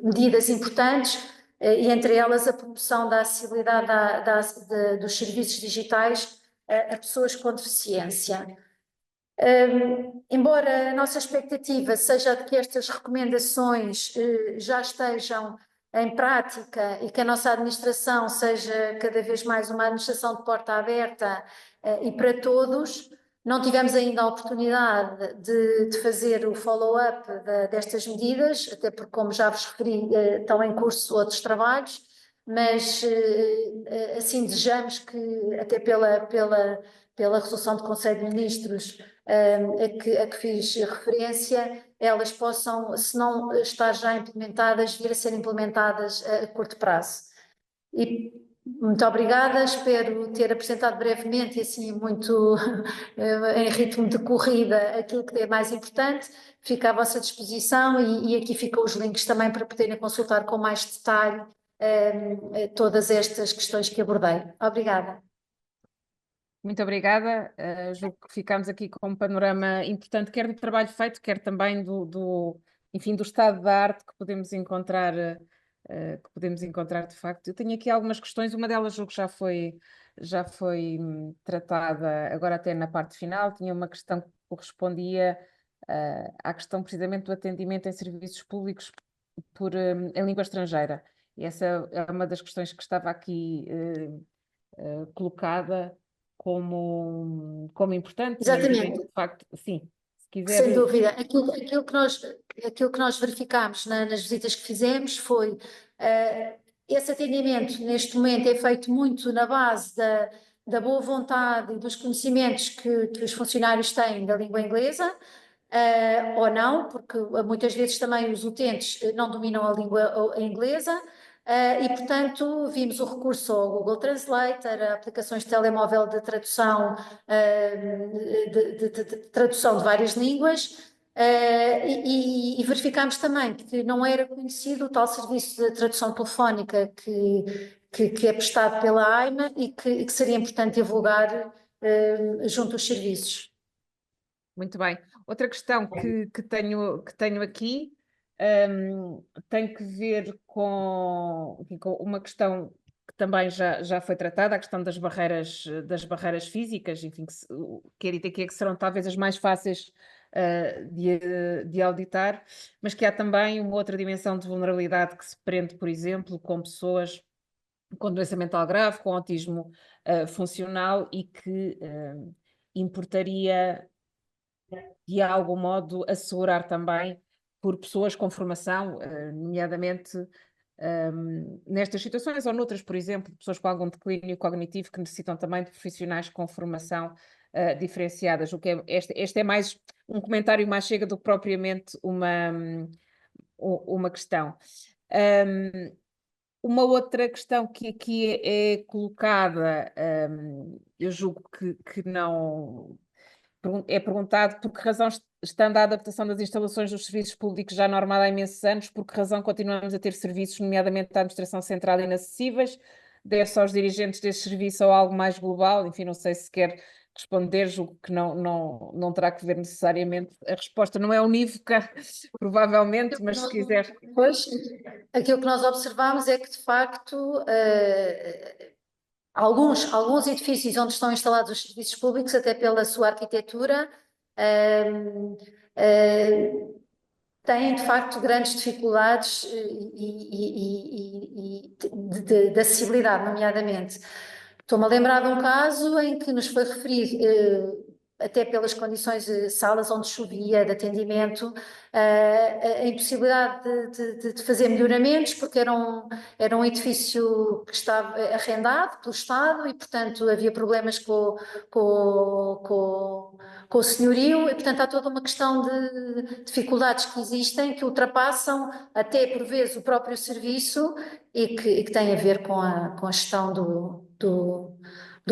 medidas importantes, e entre elas a promoção da acessibilidade dos serviços digitais a pessoas com deficiência. Embora a nossa expectativa seja de que estas recomendações já estejam em prática e que a nossa administração seja cada vez mais uma administração de porta aberta e para todos, não tivemos ainda a oportunidade de fazer o follow-up destas medidas, até porque, como já vos referi, estão em curso outros trabalhos, mas assim desejamos que, até pela resolução do Conselho de Ministros, a que fiz referência, elas possam, se não estar já implementadas, vir a ser implementadas a curto prazo. E muito obrigada, espero ter apresentado brevemente e assim muito em ritmo de corrida aquilo que é mais importante. Fica à vossa disposição e aqui ficam os links também para poderem consultar com mais detalhe todas estas questões que abordei. Obrigada. Muito obrigada. Julgo que ficámos aqui com um panorama importante, quer do trabalho feito, quer também enfim, do estado da arte que podemos encontrar, de facto. Eu tenho aqui algumas questões, uma delas julgo que já foi tratada agora até na parte final. Tinha uma questão que correspondia à questão precisamente do atendimento em serviços públicos em língua estrangeira. E essa é uma das questões que estava aqui colocada como importante. Exatamente. De facto, sim, se quiser. Sem dúvida. Aquilo que nós verificámos nas visitas que fizemos foi esse atendimento, neste momento, é feito muito na base da boa vontade e dos conhecimentos que os funcionários têm da língua inglesa, ou não, porque muitas vezes também os utentes não dominam a língua inglesa. E, portanto, vimos o recurso ao Google Translator, a aplicações de telemóvel de tradução, de tradução de várias línguas, e verificámos também que não era conhecido o tal serviço de tradução telefónica que é prestado pela AIMA e que seria importante divulgar junto aos serviços. Muito bem. Outra questão que tenho aqui tem que ver enfim, com uma questão que também já foi tratada, a questão das barreiras físicas, enfim, que dizer que serão talvez as mais fáceis de auditar, mas que há também uma outra dimensão de vulnerabilidade que se prende, por exemplo, com pessoas com doença mental grave, com autismo funcional e que importaria de algum modo assegurar também por pessoas com formação, nomeadamente nestas situações ou noutras, por exemplo, pessoas com algum declínio cognitivo que necessitam também de profissionais com formação diferenciadas. O que este é mais um comentário mais chega do que propriamente uma questão. Uma outra questão que aqui é colocada, eu julgo que não é perguntado por que razão, estando a adaptação das instalações dos serviços públicos já normada há imensos anos, por que razão continuamos a ter serviços, nomeadamente da administração central, inacessíveis? Deve-se aos dirigentes deste serviço ou algo mais global? Enfim, não sei se quer responder, julgo que não terá que ver necessariamente. A resposta não é unívoca, provavelmente, mas se quiser. Pois, aquilo que nós observamos é que, de facto, alguns edifícios onde estão instalados os serviços públicos, até pela sua arquitetura, têm de facto grandes dificuldades de acessibilidade, nomeadamente. Estou-me a lembrar de um caso em que nos foi referido, até pelas condições de salas onde chovia, de atendimento, a impossibilidade de fazer melhoramentos, porque era um edifício que estava arrendado pelo Estado e, portanto, havia problemas com o senhorio, e, portanto, há toda uma questão de dificuldades que existem, que ultrapassam até, por vezes, o próprio serviço e que têm a ver com a gestão do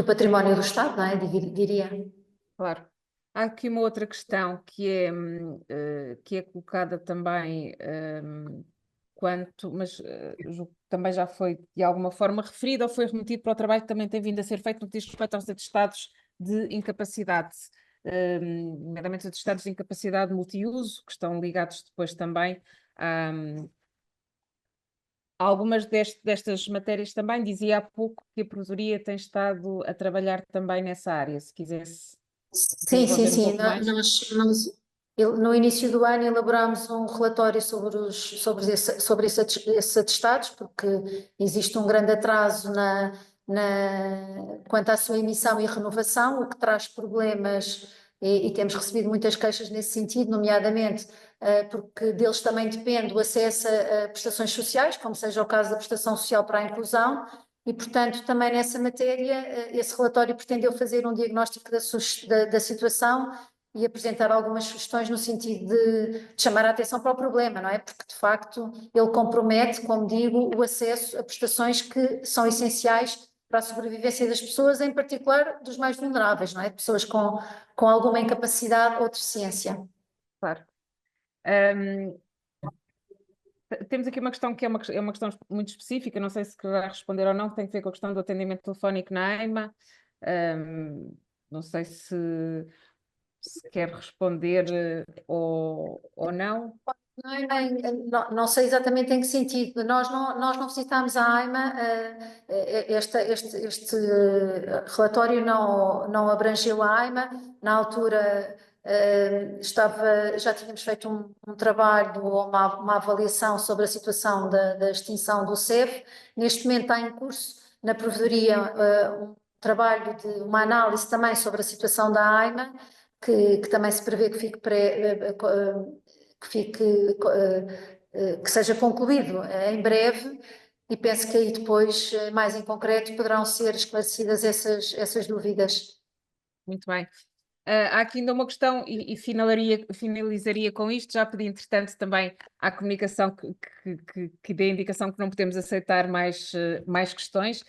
património do Estado, não é? Diria. Claro. Há aqui uma outra questão que é colocada também mas julgo que também já foi de alguma forma referida ou foi remetido para o trabalho que também tem vindo a ser feito no que diz respeito aos atestados de incapacidade, nomeadamente os atestados de incapacidade multiuso, que estão ligados depois também a algumas destas matérias também. Dizia há pouco que a Provedoria tem estado a trabalhar também nessa área, se quisesse. Sim. No início do ano elaborámos um relatório sobre esses atestados, porque existe um grande atraso quanto à sua emissão e renovação, o que traz problemas, e temos recebido muitas queixas nesse sentido, nomeadamente porque deles também depende o acesso a prestações sociais, como seja o caso da prestação social para a inclusão. E, portanto, também nessa matéria, esse relatório pretendeu fazer um diagnóstico da situação e apresentar algumas sugestões no sentido de chamar a atenção para o problema, não é? Porque, de facto, ele compromete, como digo, o acesso a prestações que são essenciais para a sobrevivência das pessoas, em particular dos mais vulneráveis, não é? Pessoas com alguma incapacidade ou deficiência. Claro. Temos aqui uma questão que é uma questão muito específica, não sei se quererá responder ou não, que tem a ver com a questão do atendimento telefónico na AIMA. Não sei se quer responder ou não. Não sei exatamente em que sentido. Nós não visitámos a AIMA, este relatório não abrangeu a AIMA. Na altura já tínhamos feito um trabalho ou uma avaliação sobre a situação da extinção do CEV. Neste momento está em curso na Provedoria um trabalho de uma análise também sobre a situação da AIMA, que também se prevê que que seja concluído em breve, e penso que aí depois, mais em concreto, poderão ser esclarecidas essas dúvidas. Muito bem. Há aqui ainda uma questão e finalizaria com isto. Já pedi, entretanto, também à comunicação que dê indicação que não podemos aceitar mais questões.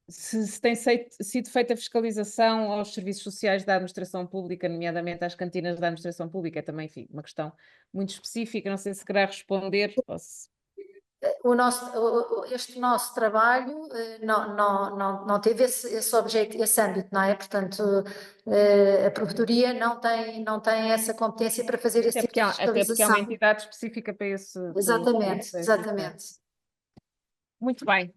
Se tem sido feita fiscalização aos serviços sociais da administração pública, nomeadamente às cantinas da administração pública, é também, enfim, uma questão muito específica, não sei se querá responder. Este nosso trabalho não teve esse objeto, esse âmbito, não é? Portanto, a Provedoria não tem essa competência para fazer esse tipo de Até porque há uma fiscalização. entidade específica para esse. Exatamente, exatamente. Muito bem.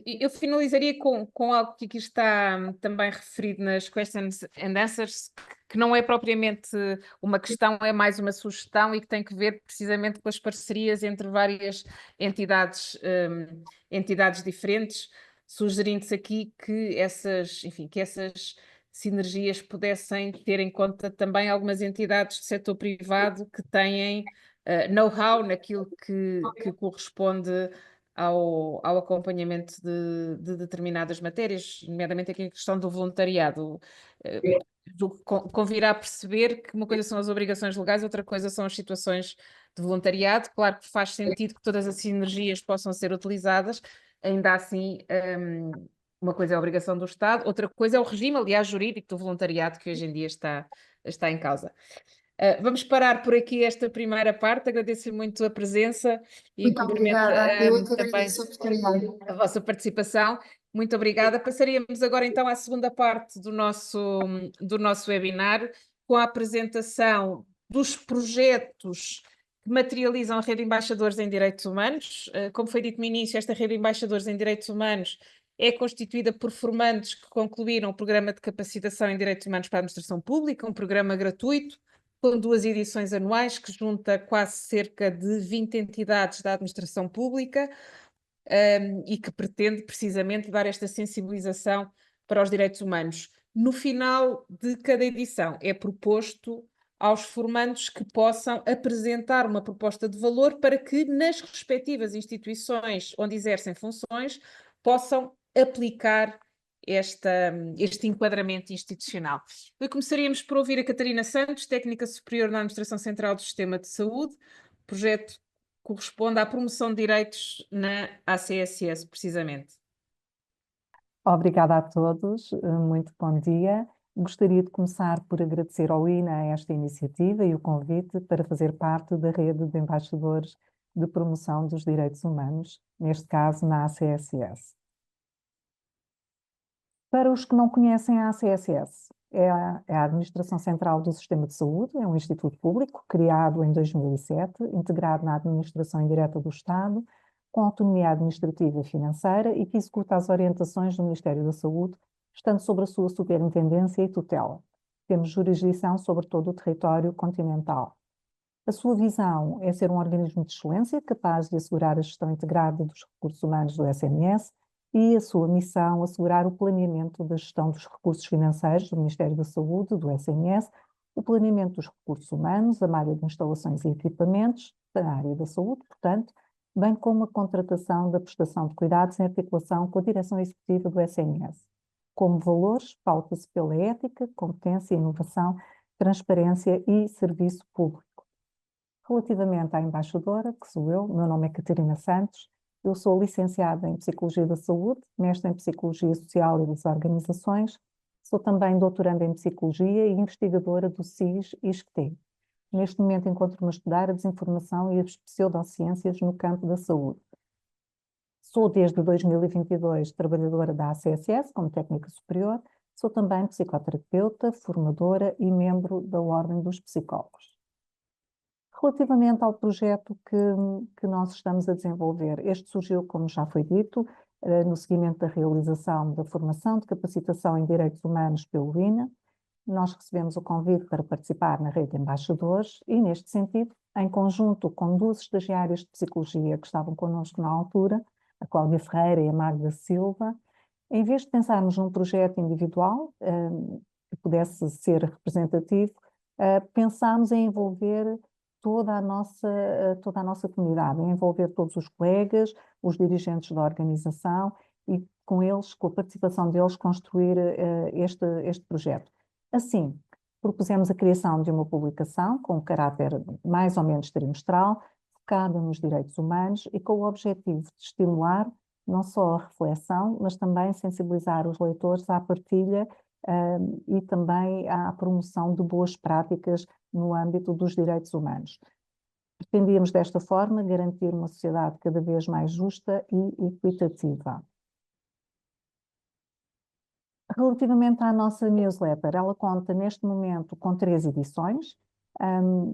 Eu finalizaria com algo que aqui está também referido nas questions and answers, que não é propriamente uma questão, é mais uma sugestão e que tem que ver precisamente com as parcerias entre várias entidades diferentes, sugerindo-se aqui que essas sinergias pudessem ter em conta também algumas entidades do setor privado que têm know-how naquilo que corresponde ao acompanhamento de determinadas matérias, nomeadamente aqui a questão do voluntariado. Convirá perceber que uma coisa são as obrigações legais, outra coisa são as situações de voluntariado. Claro que faz sentido que todas as sinergias possam ser utilizadas, ainda assim, uma coisa é a obrigação do Estado, outra coisa é o regime, aliás, jurídico do voluntariado que hoje em dia está em causa. Vamos parar por aqui esta primeira parte. Agradeço muito a presença e Muito obrigada. Eu que também agradeço a oportunidade. a vossa participação. Muito obrigada. Passaríamos agora então à segunda parte do nosso webinar, com a apresentação dos projetos que materializam a Rede de Embaixadores em Direitos Humanos. Como foi dito no início, esta Rede de Embaixadores em Direitos Humanos é constituída por formandos que concluíram o Programa de Capacitação em Direitos Humanos para a Administração Pública, um programa gratuito, com 2 edições anuais, que junta quase cerca de 20 entidades da administração pública, e que pretende precisamente dar esta sensibilização para os direitos humanos. No final de cada edição é proposto aos formandos que possam apresentar uma proposta de valor para que nas respectivas instituições onde exercem funções possam aplicar este enquadramento institucional. Começaríamos por ouvir a Catarina Santos, técnica superior na Administração Central do Sistema de Saúde. O projeto corresponde à promoção de direitos na ACSS, precisamente. Obrigada a todos, muito bom dia. Gostaria de começar por agradecer ao INA esta iniciativa e o convite para fazer parte da rede de embaixadores de promoção dos direitos humanos, neste caso na ACSS. Para os que não conhecem a ACSS, é a Administração Central do Sistema de Saúde, é um instituto público criado em 2007, integrado na Administração Indireta do Estado, com autonomia administrativa e financeira e que executa as orientações do Ministério da Saúde, estando sob a sua superintendência e tutela. Temos jurisdição sobre todo o território continental. A sua visão é ser um organismo de excelência capaz de assegurar a gestão integrada dos recursos humanos do SNS e a sua missão assegurar o planeamento da gestão dos recursos financeiros do Ministério da Saúde, do SNS, o planeamento dos recursos humanos, a malha de instalações e equipamentos da área da saúde, portanto, bem como a contratação da prestação de cuidados em articulação com a direção executiva do SNS. Como valores, pauta-se pela ética, competência, inovação, transparência e serviço público. Relativamente à embaixadora, que sou eu, meu nome é Catarina Santos, eu sou licenciada em Psicologia da Saúde, mestre em Psicologia Social e das Organizações, sou também doutoranda em Psicologia e investigadora do SIS e ISCTE. Neste momento encontro-me a estudar a desinformação e as pseudociências no campo da saúde. Sou desde 2022 trabalhadora da ACSS como técnica superior, sou também psicoterapeuta, formadora e membro da Ordem dos Psicólogos. Relativamente ao projeto que nós estamos a desenvolver, este surgiu, como já foi dito, no seguimento da realização da formação de capacitação em Direitos Humanos pelo INA. Nós recebemos o convite para participar na rede de embaixadores e, neste sentido, em conjunto com duas estagiárias de Psicologia que estavam connosco na altura, a Cláudia Ferreira e a Magda Silva, em vez de pensarmos num projeto individual que pudesse ser representativo, pensámos em envolver toda a nossa comunidade, em envolver todos os colegas, os dirigentes da organização e com eles, com a participação deles, construir este projeto. Assim, propusemos a criação de uma publicação com caráter mais ou menos trimestral, focada nos direitos humanos e com o objetivo de estimular não só a reflexão, mas também sensibilizar os leitores à partilha e também à promoção de boas práticas no âmbito dos direitos humanos. Pretendíamos desta forma garantir uma sociedade cada vez mais justa e equitativa. Relativamente à nossa newsletter, ela conta neste momento com 3 edições,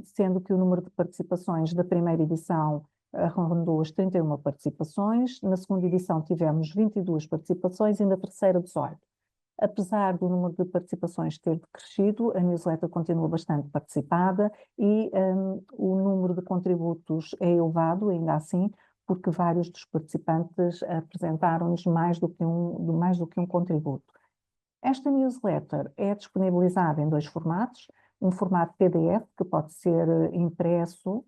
sendo que o número de participações da primeira edição rondou as 31 participações, na segunda edição tivemos 22 participações e na terceira 18. Apesar do número de participações ter crescido, a newsletter continua bastante participada e o número de contributos é elevado, ainda assim, porque vários dos participantes apresentaram-nos mais do que um contributo. Esta newsletter é disponibilizada em 2 formatos, um formato PDF, que pode ser impresso,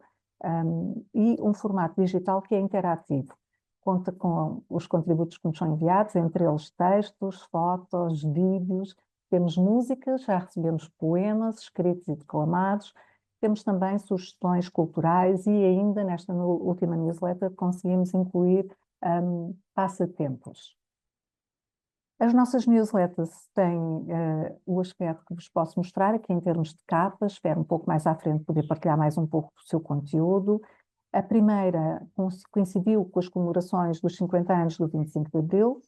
e um formato digital que é interativo. Conta com os contributos que nos são enviados, entre eles textos, fotos, vídeos, temos músicas, já recebemos poemas escritos e declamados, temos também sugestões culturais e ainda nesta última newsletter conseguimos incluir passatempos. As nossas newsletters têm o aspecto que vos posso mostrar aqui em termos de capas, espero um pouco mais à frente poder partilhar mais um pouco do seu conteúdo. A primeira coincidiu com as comemorações dos 50 anos do 25 de Abril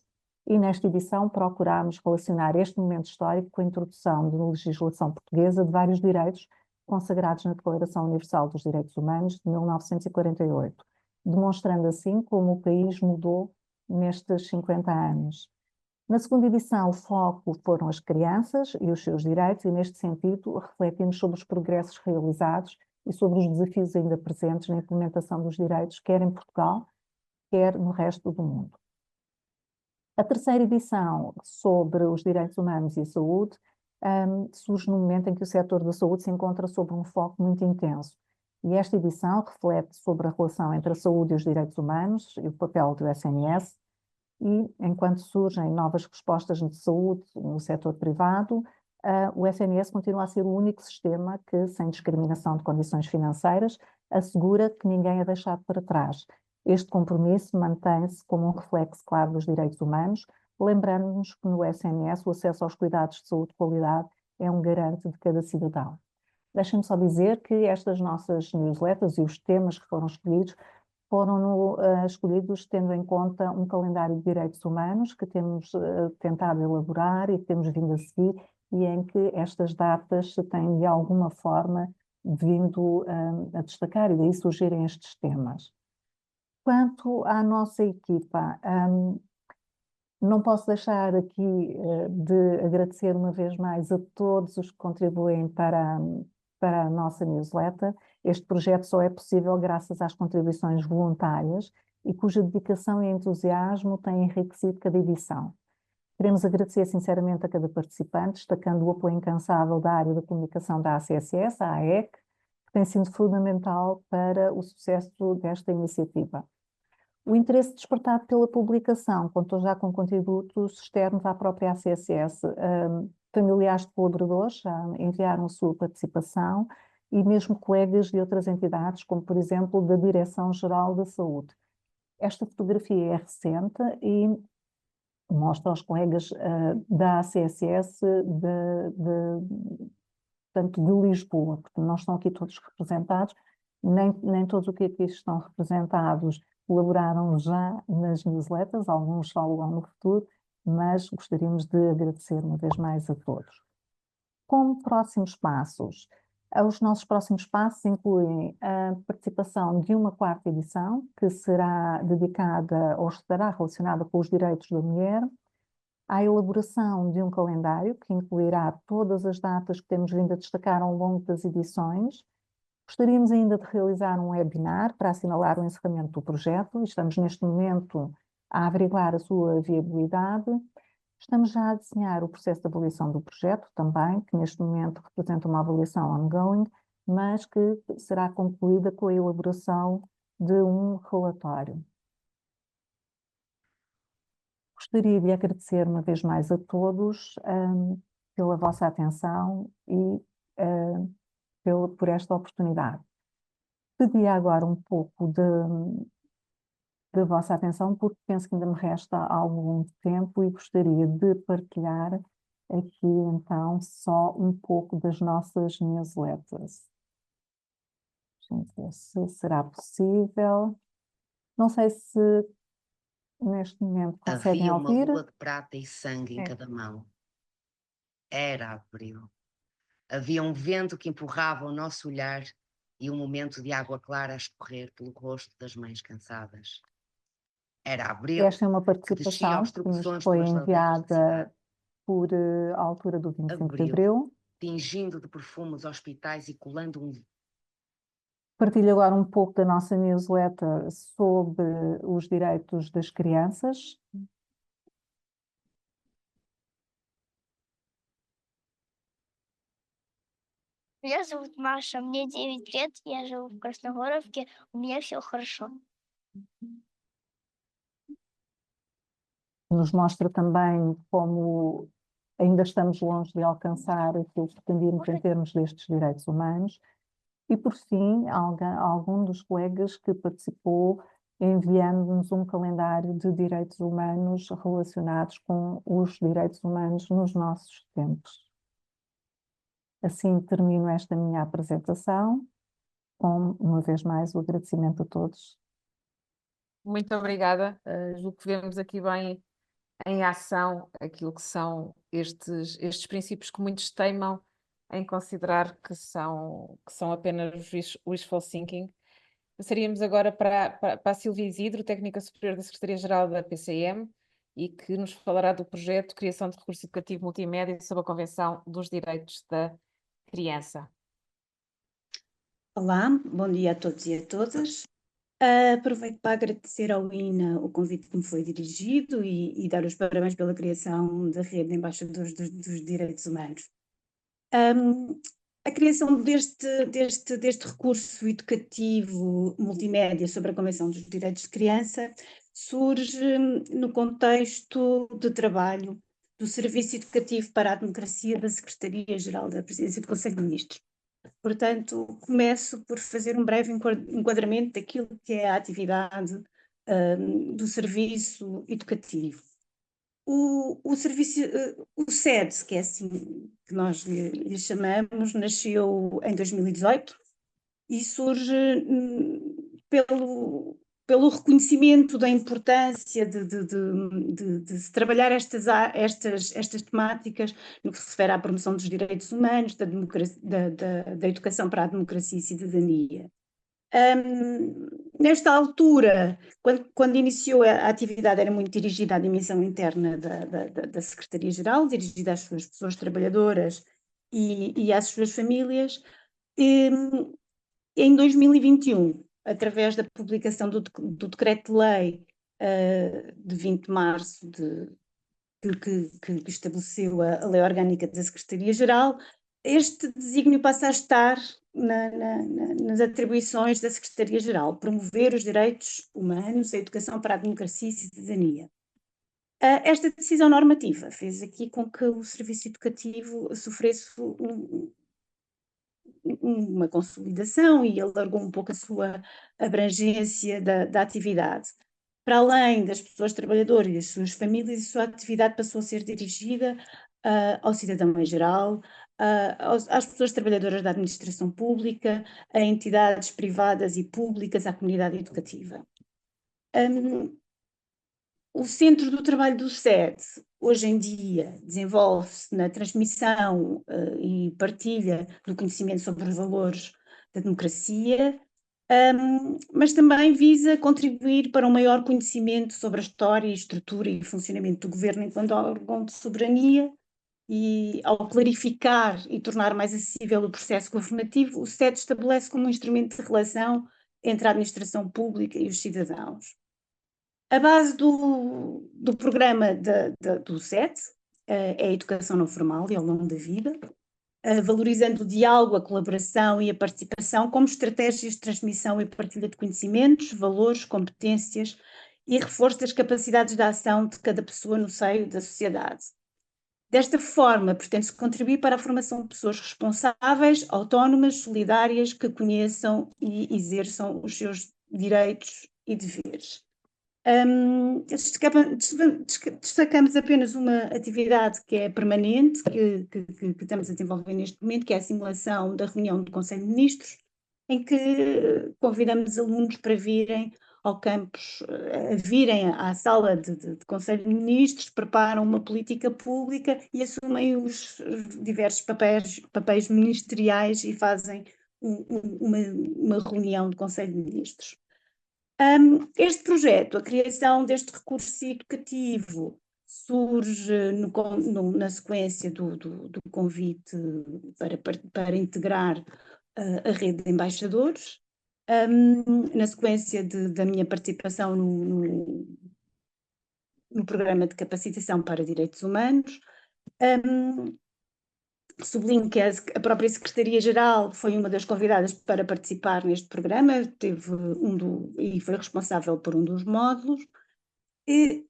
e nesta edição procurámos relacionar este momento histórico com a introdução de legislação portuguesa de vários direitos consagrados na Declaração Universal dos Direitos Humanos de 1948, demonstrando assim como o país mudou nestes 50 anos. Na segunda edição, o foco foram as crianças e os seus direitos, e neste sentido refletimos sobre os progressos realizados e sobre os desafios ainda presentes na implementação dos direitos, quer em Portugal, quer no resto do mundo. A terceira edição, sobre os direitos humanos e a saúde, surge no momento em que o setor da saúde se encontra sob um foco muito intenso. E esta edição reflete sobre a relação entre a saúde e os direitos humanos e o papel do SNS, e enquanto surgem novas respostas de saúde no setor privado, o SNS continua a ser o único sistema que, sem discriminação de condições financeiras, assegura que ninguém é deixado para trás. Este compromisso mantém-se como um reflexo claro dos direitos humanos, lembrando-nos que no SNS o acesso aos cuidados de saúde de qualidade é um garante de cada cidadão. Deixem-me só dizer que estas nossas newsletters e os temas que foram escolhidos foram escolhidos tendo em conta um calendário de direitos humanos que temos tentado elaborar e que temos vindo a seguir e em que estas datas se têm de alguma forma vindo a destacar e daí surgirem estes temas. Quanto à nossa equipa, não posso deixar aqui de agradecer uma vez mais a todos os que contribuem para a nossa newsletter. Este projeto só é possível graças às contribuições voluntárias e cuja dedicação e entusiasmo têm enriquecido cada edição. Queremos agradecer sinceramente a cada participante, destacando o apoio incansável da área da comunicação da ACSS, a AEC, que tem sido fundamental para o sucesso desta iniciativa. O interesse despertado pela publicação contou já com contributos externos à própria ACSS. Familiares de colaboradores já enviaram a sua participação e mesmo colegas de outras entidades, como por exemplo da Direção-Geral da Saúde. Esta fotografia é recente e mostra aos colegas da ACSS portanto, de Lisboa, porque não estão aqui todos representados, nem todos os que aqui estão representados colaboraram já nas newsletters, alguns só no futuro, mas gostaríamos de agradecer uma vez mais a todos. Como próximos passos, os nossos próximos passos incluem a participação de uma 4ª edição, que será dedicada ou estará relacionada com os direitos da mulher, a elaboração de um calendário que incluirá todas as datas que temos vindo a destacar ao longo das edições. Gostaríamos ainda de realizar um webinar para assinalar o encerramento do projeto e estamos neste momento a averiguar a sua viabilidade. Estamos já a desenhar o processo de avaliação do projeto também, que neste momento representa uma avaliação ongoing, mas que será concluída com a elaboração de um relatório. Gostaria de agradecer uma vez mais a todos pela vossa atenção e por esta oportunidade. Pedia agora um pouco de vossa atenção, porque penso que ainda me resta algum tempo e gostaria de partilhar aqui então só um pouco das nossas newsletters. Deixa-me ver se será possível. Não sei se neste momento conseguem Havia uma ouvir. lua de prata e sangue em É. cada mão. Era abril. Havia um vento que empurrava o nosso olhar e um momento de água clara a escorrer pelo rosto das mães cansadas. Era abril. Esta é uma descia participação aos que nos tropeções foi pelas laderas da enviada cidade. por a altura do 25 de Abril. Abril. Tingindo de perfume os hospitais e colando um Partilho agora um pouco da nossa newsletter sobre os direitos das crianças. Меня зовут Маша, мне 9 лет, я живу в Красногоровке, у меня все хорошо. Nos mostra também como ainda estamos longe de alcançar aquilo que pretendíamos em termos destes direitos humanos. E, por fim, algum dos colegas que participou enviando-nos um calendário de direitos humanos relacionados com os direitos humanos nos nossos tempos. Assim termino esta minha apresentação, com, uma vez mais, o agradecimento a todos. Muito obrigada. Julgo que vemos aqui bem em ação aquilo que são estes princípios que muitos teimam em considerar que são apenas wishful thinking. Passaríamos agora para a Silvia Isidro, técnica superior da Secretaria-Geral da PCM, e que nos falará do projeto Criação de Recurso Educativo Multimédia sob a Convenção dos Direitos da Criança. Olá, bom dia a todos e a todas. Aproveito para agradecer ao INA o convite que me foi dirigido e dar os parabéns pela criação da Rede de Embaixadores dos Direitos Humanos. A criação deste recurso educativo multimédia sobre a Convenção dos Direitos de Criança surge no contexto de trabalho do Serviço Educativo para a Democracia da Secretaria-Geral da Presidência do Conselho de Ministros. Portanto, começo por fazer um breve enquadramento daquilo que é a atividade do serviço educativo. O SEDS, que é assim que nós lhe chamamos, nasceu em 2018 e surge pelo reconhecimento da importância de se trabalhar estas temáticas no que se refere à promoção dos direitos humanos, da educação para a democracia e cidadania. Nesta altura, quando iniciou a atividade, era muito dirigida à dimensão interna da Secretaria-Geral, dirigida às suas pessoas trabalhadoras e às suas famílias. Em 2021, através da publicação do Decreto-Lei de 20 de março, que estabeleceu a Lei Orgânica da Secretaria-Geral, este desígnio passa a estar nas atribuições da Secretaria-Geral, promover os direitos humanos, a educação para a democracia e cidadania. Esta decisão normativa fez aqui com que o serviço educativo sofresse uma consolidação e alargou um pouco a sua abrangência da atividade. Para além das pessoas trabalhadoras e das suas famílias, a sua atividade passou a ser dirigida ao cidadão em geral, às pessoas trabalhadoras da administração pública, a entidades privadas e públicas, à comunidade educativa. O centro do trabalho do SED, hoje em dia, desenvolve-se na transmissão e partilha do conhecimento sobre os valores da democracia, mas também visa contribuir para um maior conhecimento sobre a história, estrutura e funcionamento do governo enquanto órgão de soberania, e ao clarificar e tornar mais acessível o processo governativo, o SED estabelece como um instrumento de relação entre a administração pública e os cidadãos. A base do programa do SED é a educação não formal e ao longo da vida, valorizando o diálogo, a colaboração e a participação como estratégias de transmissão e partilha de conhecimentos, valores, competências e reforço das capacidades de ação de cada pessoa no seio da sociedade. Desta forma, pretende-se contribuir para a formação de pessoas responsáveis, autónomas, solidárias, que conheçam e exerçam os seus direitos e deveres. Destacamos apenas uma atividade que é permanente, que estamos a desenvolver neste momento, que é a simulação da reunião do Conselho de Ministros, em que convidamos alunos para virem ao campus, virem à sala de Conselho de Ministros, preparam uma política pública e assumem os diversos papéis ministeriais e fazem uma reunião do Conselho de Ministros. Este projeto, a criação deste recurso educativo, surge na sequência do convite para integrar a rede de embaixadores, na sequência da minha participação no programa de capacitação para direitos humanos. Sublinho que a própria Secretaria-Geral foi uma das convidadas para participar neste programa, e foi responsável por um dos módulos. E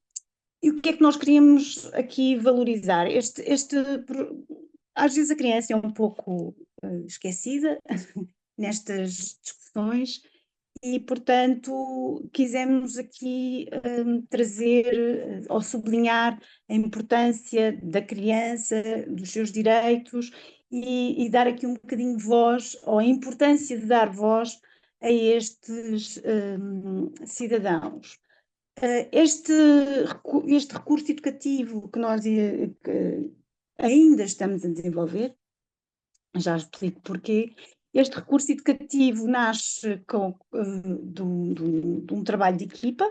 o que é que nós queríamos aqui valorizar? Às vezes a criança é um pouco esquecida nestas discussões e, portanto, quisemos aqui trazer ou sublinhar a importância da criança, dos seus direitos e dar aqui um bocadinho de voz, ou a importância de dar voz a estes cidadãos. Este recurso educativo que nós ainda estamos a desenvolver, já explico porquê. Este recurso educativo nasce de um trabalho de equipa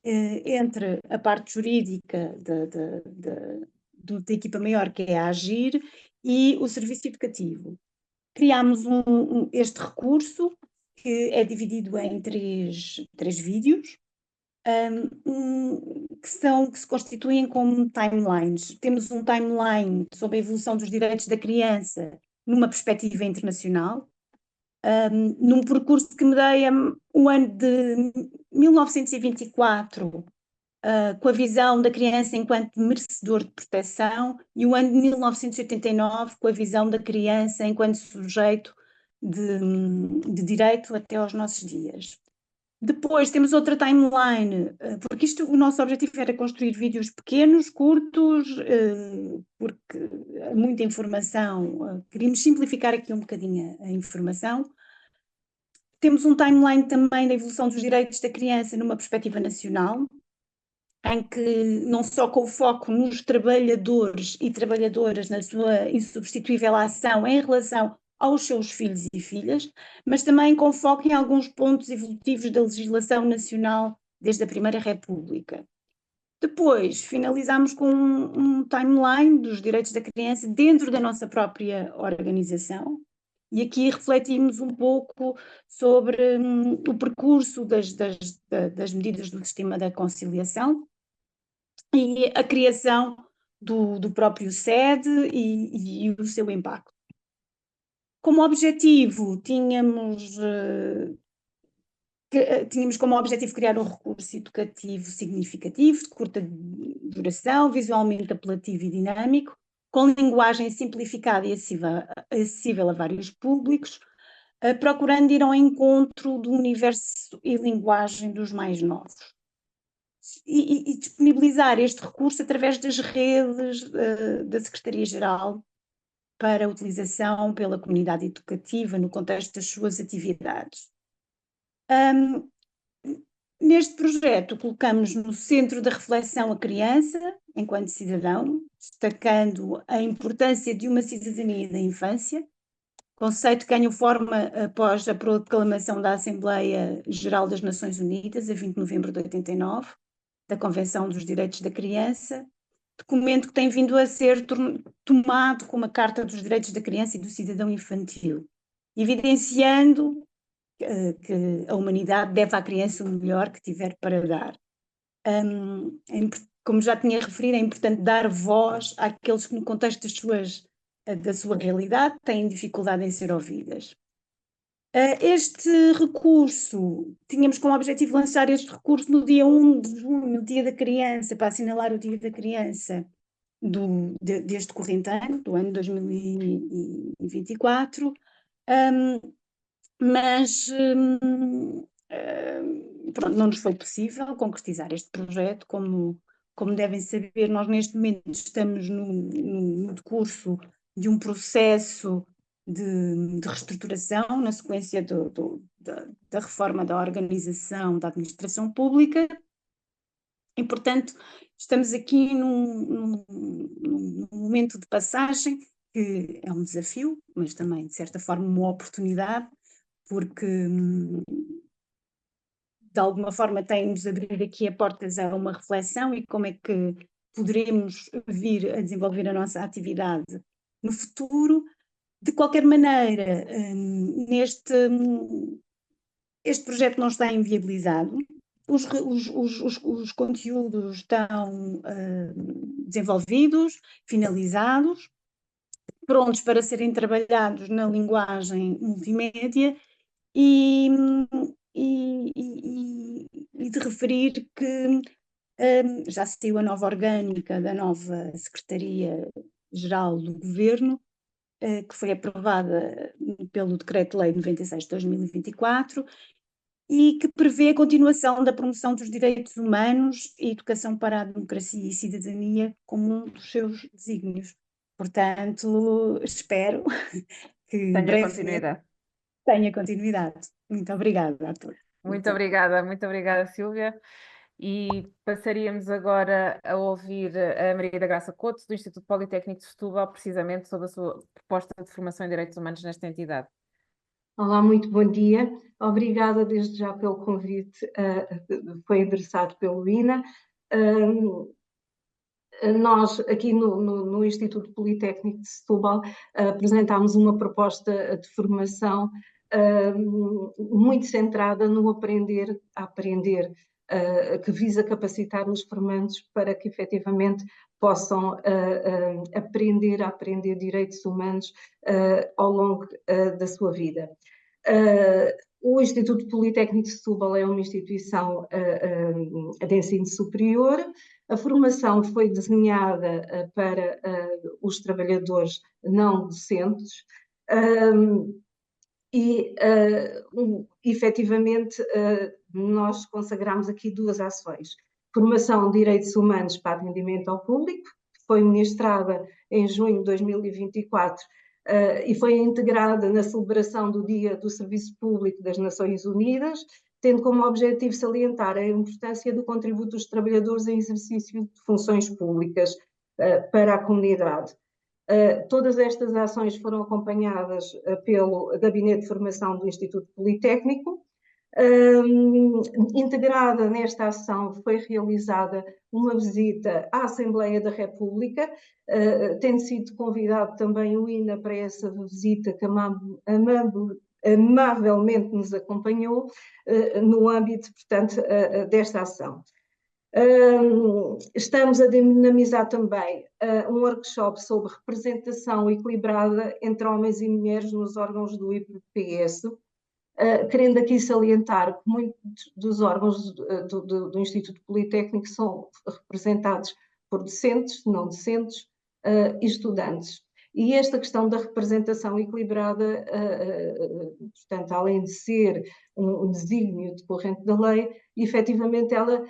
entre a parte jurídica da equipa maior, que é a AGIR, e o serviço educativo. Criámos este recurso, que é dividido em três vídeos, que se constituem como timelines. Temos um timeline sobre a evolução dos direitos da criança numa perspectiva internacional, num percurso que medeia o ano de 1924, com a visão da criança enquanto merecedor de proteção, e o ano de 1989, com a visão da criança enquanto sujeito de direito até aos nossos dias. Depois temos outra timeline, porque o nosso objetivo era construir vídeos pequenos, curtos, porque há muita informação, queríamos simplificar aqui um bocadinho a informação. Temos um timeline também da evolução dos direitos da criança numa perspectiva nacional, em que não só com o foco nos trabalhadores e trabalhadoras na sua insubstituível ação em relação aos seus filhos e filhas, mas também com foco em alguns pontos evolutivos da legislação nacional desde a Primeira República. Depois, finalizamos com um timeline dos direitos da criança dentro da nossa própria organização, e aqui refletimos um pouco sobre o percurso das medidas do sistema da conciliação e a criação do próprio SED e o seu impacto. Como objetivo, tínhamos como objetivo criar um recurso educativo significativo, de curta duração, visualmente apelativo e dinâmico, com linguagem simplificada e acessível a vários públicos, procurando ir ao encontro do universo e linguagem dos mais novos. E disponibilizar este recurso através das redes da Secretaria-Geral para utilização pela comunidade educativa no contexto das suas atividades. Neste projeto, colocamos no centro da reflexão a criança, enquanto cidadão, destacando a importância de uma cidadania da infância, conceito que ganhou forma após a proclamação da Assembleia Geral das Nações Unidas, a 20 de novembro de 89, da Convenção dos Direitos da Criança, documento que tem vindo a ser tomado como a Carta dos Direitos da Criança e do Cidadão Infantil, evidenciando que a humanidade deve à criança o melhor que tiver para dar. Como já tinha referido, é importante dar voz àqueles que, no contexto da sua realidade, têm dificuldade em ser ouvidas. Este recurso, tínhamos como objetivo lançar este recurso no dia 1 de junho, Dia da Criança, para assinalar o Dia da Criança deste corrente ano, do ano 2024, mas pronto, não nos foi possível concretizar este projeto. Como devem saber, nós neste momento estamos no decurso de um processo de reestruturação na sequência da reforma da organização da administração pública e, portanto, estamos aqui num momento de passagem que é um desafio, mas também, de certa forma, uma oportunidade, porque de alguma forma tem-nos abrir aqui a portas a uma reflexão e como é que poderemos vir a desenvolver a nossa atividade no futuro. De qualquer maneira, este projeto não está inviabilizado, os conteúdos estão desenvolvidos, finalizados, prontos para serem trabalhados na linguagem multimédia e de referir que já saiu a nova orgânica da nova Secretaria-Geral do Governo, que foi aprovada pelo Decreto-Lei 96 de 2024 e que prevê a continuação da promoção dos direitos humanos e educação para a democracia e cidadania como um dos seus desígnios. Portanto, espero que tenha continuidade. Muito obrigada a todos. Muito obrigada, Sílvia. E passaríamos agora a ouvir a Maria da Graça Couto, do Instituto Politécnico de Setúbal, precisamente sobre a sua proposta de formação em Direitos Humanos nesta entidade. Olá, muito bom dia. Obrigada desde já pelo convite, foi endereçado pelo INA. Nós, aqui no Instituto Politécnico de Setúbal, apresentámos uma proposta de formação muito centrada no aprender a aprender, que visa capacitar os formandos para que efetivamente possam aprender a aprender direitos humanos ao longo da sua vida. O Instituto Politécnico de Setúbal é uma instituição de ensino superior. A formação foi desenhada para os trabalhadores não docentes efetivamente, nós consagramos aqui duas ações. Formação de Direitos Humanos para atendimento ao público, que foi ministrada em junho de 2024 e foi integrada na celebração do Dia do Serviço Público das Nações Unidas, tendo como objetivo salientar a importância do contributo dos trabalhadores em exercício de funções públicas para a comunidade. Todas estas ações foram acompanhadas pelo Gabinete de Formação do Instituto Politécnico. Integrada nesta ação foi realizada uma visita à Assembleia da República, tendo sido convidado também o INA para essa visita, que amavelmente nos acompanhou no âmbito, portanto, desta ação. Estamos a dinamizar também um workshop sobre representação equilibrada entre homens e mulheres nos órgãos do IPPS, querendo aqui salientar que muitos dos órgãos do Instituto Politécnico são representados por docentes, não docentes e estudantes. E esta questão da representação equilibrada, portanto, além de ser um desígnio decorrente da lei, efetivamente ela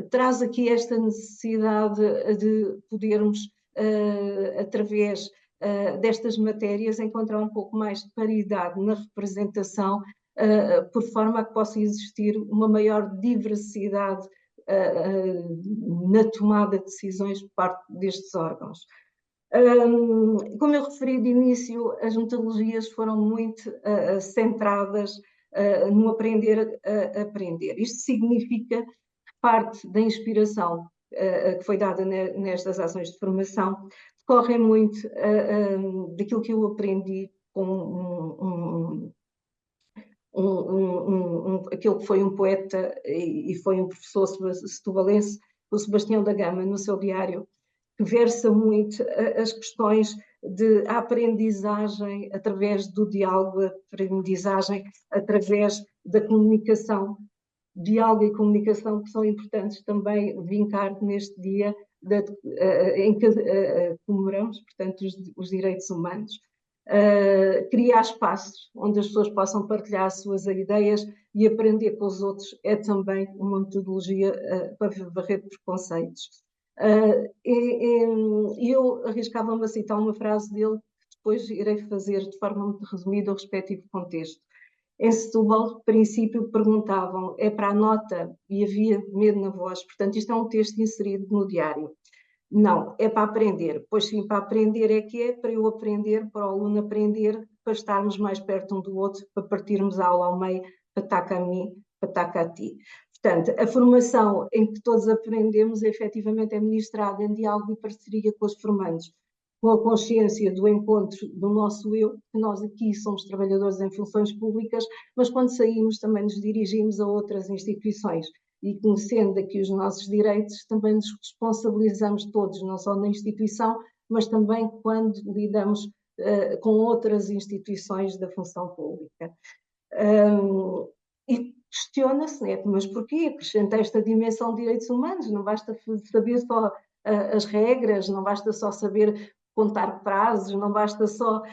traz aqui esta necessidade de podermos, através destas matérias, encontrar um pouco mais de paridade na representação, por forma a que possa existir uma maior diversidade na tomada de decisões por parte destes órgãos. Como eu referi de início, as metodologias foram muito centradas no aprender a aprender. Isto significa que parte da inspiração que foi dada nestas ações de formação decorre muito daquilo que eu aprendi com aquele que foi um poeta e foi um professor setuvalense, o Sebastião da Gama, no seu diário, que versa muito as questões de aprendizagem através do diálogo, aprendizagem através da comunicação. Diálogo e comunicação que são importantes também vincar neste dia em que comemoramos, portanto, os direitos humanos. Criar espaços onde as pessoas possam partilhar as suas ideias e aprender com os outros é também uma metodologia para varrer preconceitos. Eu arriscava-me a citar uma frase dele que depois irei fazer de forma muito resumida o respectivo contexto. Em Setúbal, de princípio, perguntavam, é para a nota? E havia medo na voz. Portanto, isto é um texto inserido no diário. Não, é para aprender. Pois sim, para aprender é que é, para eu aprender, para o aluno aprender, para estarmos mais perto um do outro, para partirmos a aula ao meio, para taca a mim, para taca a ti. Portanto, a formação em que todos aprendemos efetivamente é ministrada em diálogo e parceria com os formandos, com a consciência do encontro do nosso eu, que nós aqui somos trabalhadores em funções públicas, mas quando saímos também nos dirigimos a outras instituições e conhecendo aqui os nossos direitos, também nos responsabilizamos todos, não só na instituição, mas também quando lidamos com outras instituições da função pública. E questiona-se, né, mas porquê acrescentar esta dimensão de direitos humanos? Não basta saber só as regras, não basta só saber contar prazos, não basta só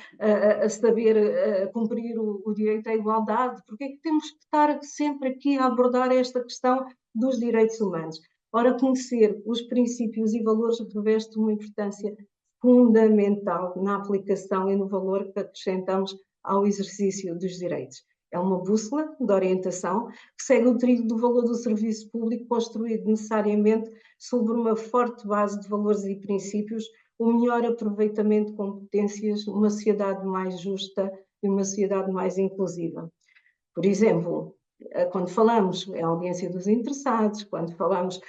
saber cumprir o direito à igualdade. Porque é que temos que estar sempre aqui a abordar esta questão dos direitos humanos? Ora, conhecer os princípios e valores reveste uma importância fundamental na aplicação e no valor que acrescentamos ao exercício dos direitos. É uma bússola de orientação que segue o trilho do valor do serviço público construído necessariamente sobre uma forte base de valores e princípios, o melhor aproveitamento de competências, uma sociedade mais justa e uma sociedade mais inclusiva. Por exemplo, quando falamos em audiência dos interessados, quando falamos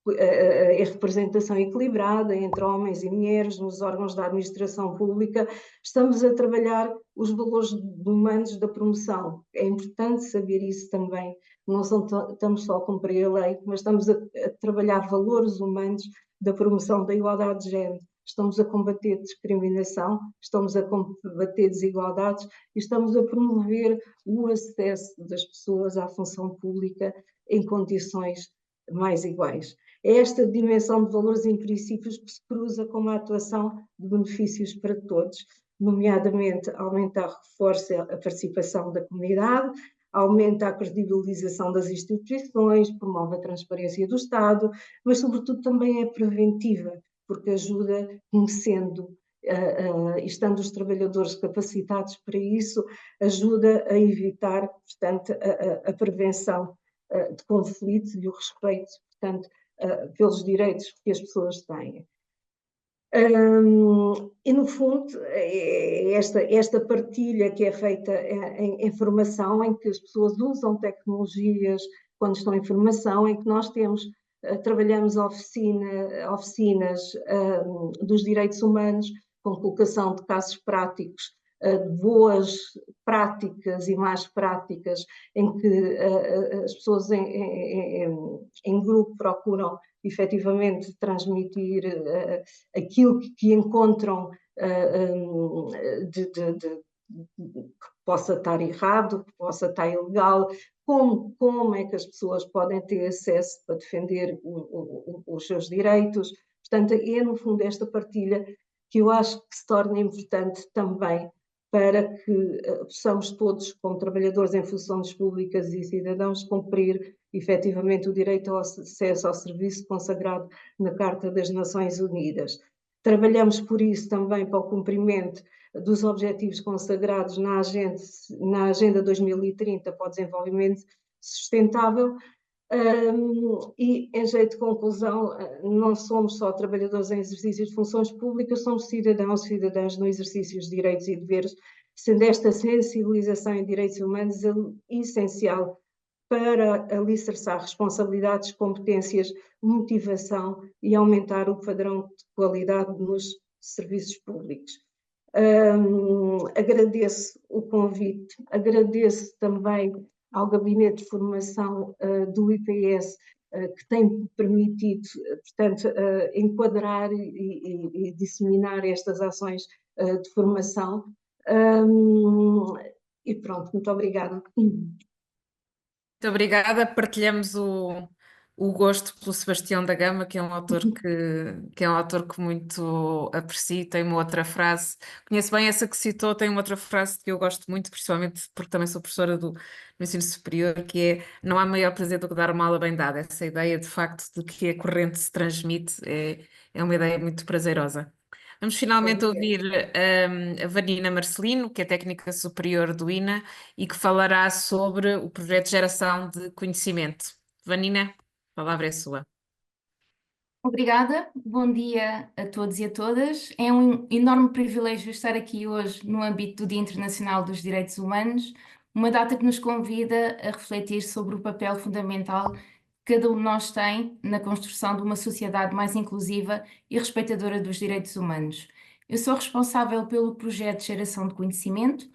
em representação equilibrada entre homens e mulheres nos órgãos da administração pública, estamos a trabalhar os valores humanos da promoção. É importante saber isso também. Não estamos só a cumprir a lei, mas estamos a trabalhar valores humanos da promoção da igualdade de género. Estamos a combater discriminação, estamos a combater desigualdades e estamos a promover o acesso das pessoas à função pública em condições mais iguais. É esta dimensão de valores e princípios que se cruza com uma atuação de benefícios para todos, nomeadamente aumenta e reforça a participação da comunidade, aumenta a credibilização das instituições, promove a transparência do Estado, mas sobretudo também é preventiva, porque ajuda, conhecendo e estando os trabalhadores capacitados para isso, ajuda a evitar, portanto, a prevenção de conflitos e o respeito, portanto, pelos direitos que as pessoas têm. E, no fundo, esta partilha que é feita em formação, em que as pessoas usam tecnologias quando estão em formação, em que nós trabalhamos oficinas dos direitos humanos, com colocação de casos práticos, de boas práticas e más práticas em que as pessoas em grupo procuram efetivamente transmitir aquilo que encontram que possa estar errado, que possa estar ilegal, como é que as pessoas podem ter acesso para defender os seus direitos. Portanto, é no fundo esta partilha que eu acho que se torna importante também para que possamos todos, como trabalhadores em funções públicas e cidadãos, cumprir efetivamente o direito ao acesso ao serviço consagrado na Carta das Nações Unidas. Trabalhamos por isso também para o cumprimento dos objetivos consagrados na Agenda 2030 para o Desenvolvimento Sustentável. E, em jeito de conclusão, não somos só trabalhadores em exercício de funções públicas, somos cidadãs no exercício de direitos e deveres, sendo esta sensibilização em direitos humanos essencial para alicerçar responsabilidades, competências, motivação e aumentar o padrão de qualidade nos serviços públicos. Agradeço o convite, agradeço também ao Gabinete de Formação do IPS, que tem permitido, portanto, enquadrar e disseminar estas ações de formação. E pronto, muito obrigada. Muito obrigada. Partilhamos o gosto pelo Sebastião da Gama, que é um autor que muito aprecio. Tem uma outra frase, conheço bem essa que citou, tem uma outra frase que eu gosto muito, principalmente porque também sou professora do ensino superior, que é: não há maior prazer do que dar uma aula bem dada. Essa ideia, de facto, de que a corrente se transmite é uma ideia muito prazerosa. Vamos finalmente ouvir a Vanina Marcelino, que é técnica superior do INA e que falará sobre o projeto de geração de conhecimento. Vanina, a palavra é sua. Obrigada, bom dia a todos e a todas. É um enorme privilégio estar aqui hoje no âmbito do Dia Internacional dos Direitos Humanos, uma data que nos convida a refletir sobre o papel fundamental que cada um de nós tem na construção de uma sociedade mais inclusiva e respeitadora dos direitos humanos. Eu sou responsável pelo projeto de geração de conhecimento,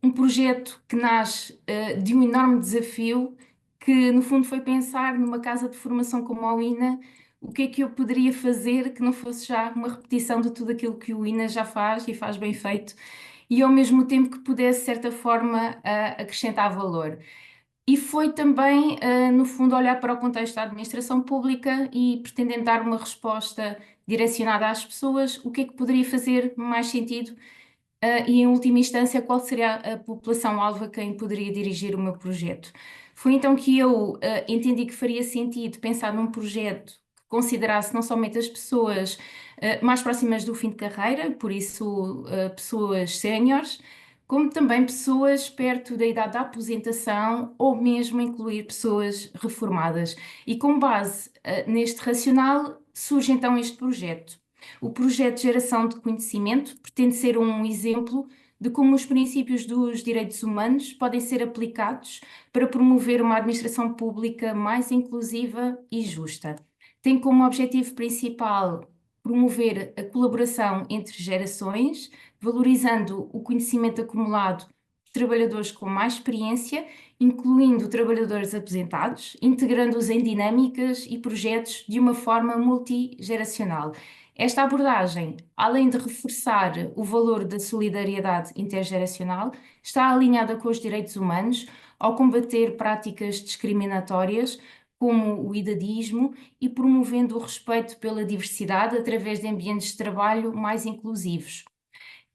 um projeto que nasce de um enorme desafio que, no fundo, foi pensar numa casa de formação como a UINA, o que é que eu poderia fazer que não fosse já uma repetição de tudo aquilo que o INA já faz e faz bem feito, e ao mesmo tempo que pudesse, de certa forma, acrescentar valor. E foi também, no fundo, olhar para o contexto da administração pública e pretendendo dar uma resposta direcionada às pessoas, o que é que poderia fazer mais sentido e, em última instância, qual seria a população-alvo a quem poderia dirigir o meu projeto. Foi então que eu entendi que faria sentido pensar num projeto que considerasse não somente as pessoas mais próximas do fim de carreira, por isso pessoas séniores, como também pessoas perto da idade da aposentação ou mesmo incluir pessoas reformadas. E com base neste racional surge então este projeto. O projeto de geração de conhecimento pretende ser um exemplo de como os princípios dos direitos humanos podem ser aplicados para promover uma administração pública mais inclusiva e justa. Tem como objetivo principal promover a colaboração entre gerações, valorizando o conhecimento acumulado de trabalhadores com mais experiência, incluindo trabalhadores aposentados, integrando-os em dinâmicas e projetos de uma forma multigeracional. Esta abordagem, além de reforçar o valor da solidariedade intergeracional, está alinhada com os direitos humanos ao combater práticas discriminatórias, como o idadismo, e promovendo o respeito pela diversidade através de ambientes de trabalho mais inclusivos.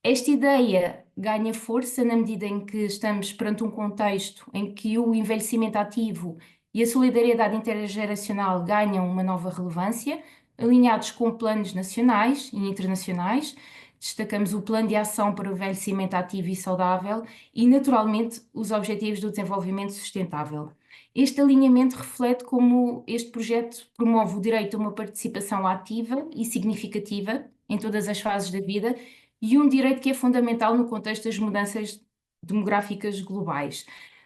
Esta ideia ganha força na medida em que estamos perante um contexto em que o envelhecimento ativo e a solidariedade intergeracional ganham uma nova relevância, alinhados com planos nacionais e internacionais. Destacamos o Plano de Ação para o Envelhecimento Ativo e Saudável e, naturalmente, os Objetivos do Desenvolvimento Sustentável. Este alinhamento reflete como este projeto promove o direito a uma participação ativa e significativa em todas as fases da vida e um direito que é fundamental no contexto das mudanças demográficas globais.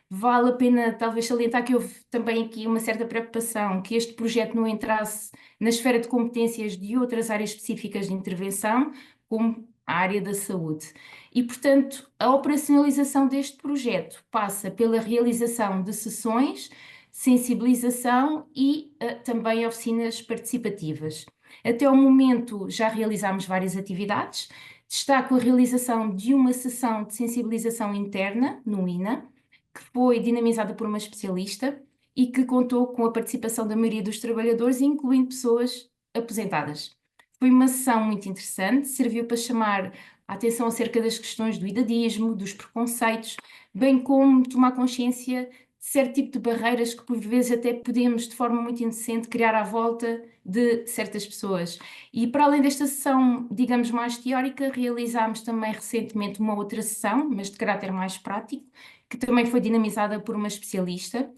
Vale a pena talvez salientar que houve também aqui uma certa preocupação que este projeto não entrasse na esfera de competências de outras áreas específicas de intervenção, como à área da saúde. E, portanto, a operacionalização deste projeto passa pela realização de sessões, sensibilização e também oficinas participativas. Até o momento já realizámos várias atividades. Destaco a realização de uma sessão de sensibilização interna no INA, que foi dinamizada por uma especialista e que contou com a participação da maioria dos trabalhadores, incluindo pessoas aposentadas. Foi uma sessão muito interessante, serviu para chamar a atenção acerca das questões do idadismo, dos preconceitos, bem como tomar consciência de certo tipo de barreiras que por vezes até podemos, de forma muito inocente, criar à volta de certas pessoas. E para além desta sessão, digamos, mais teórica, realizámos também recentemente uma outra sessão, mas de caráter mais prático, que também foi dinamizada por uma especialista.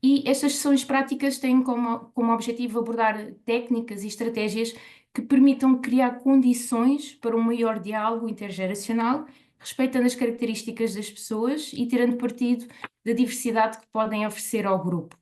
E estas sessões práticas têm como objetivo abordar técnicas e estratégias que permitam criar condições para um maior diálogo intergeracional, respeitando as características das pessoas e tirando partido da diversidade que podem oferecer ao grupo.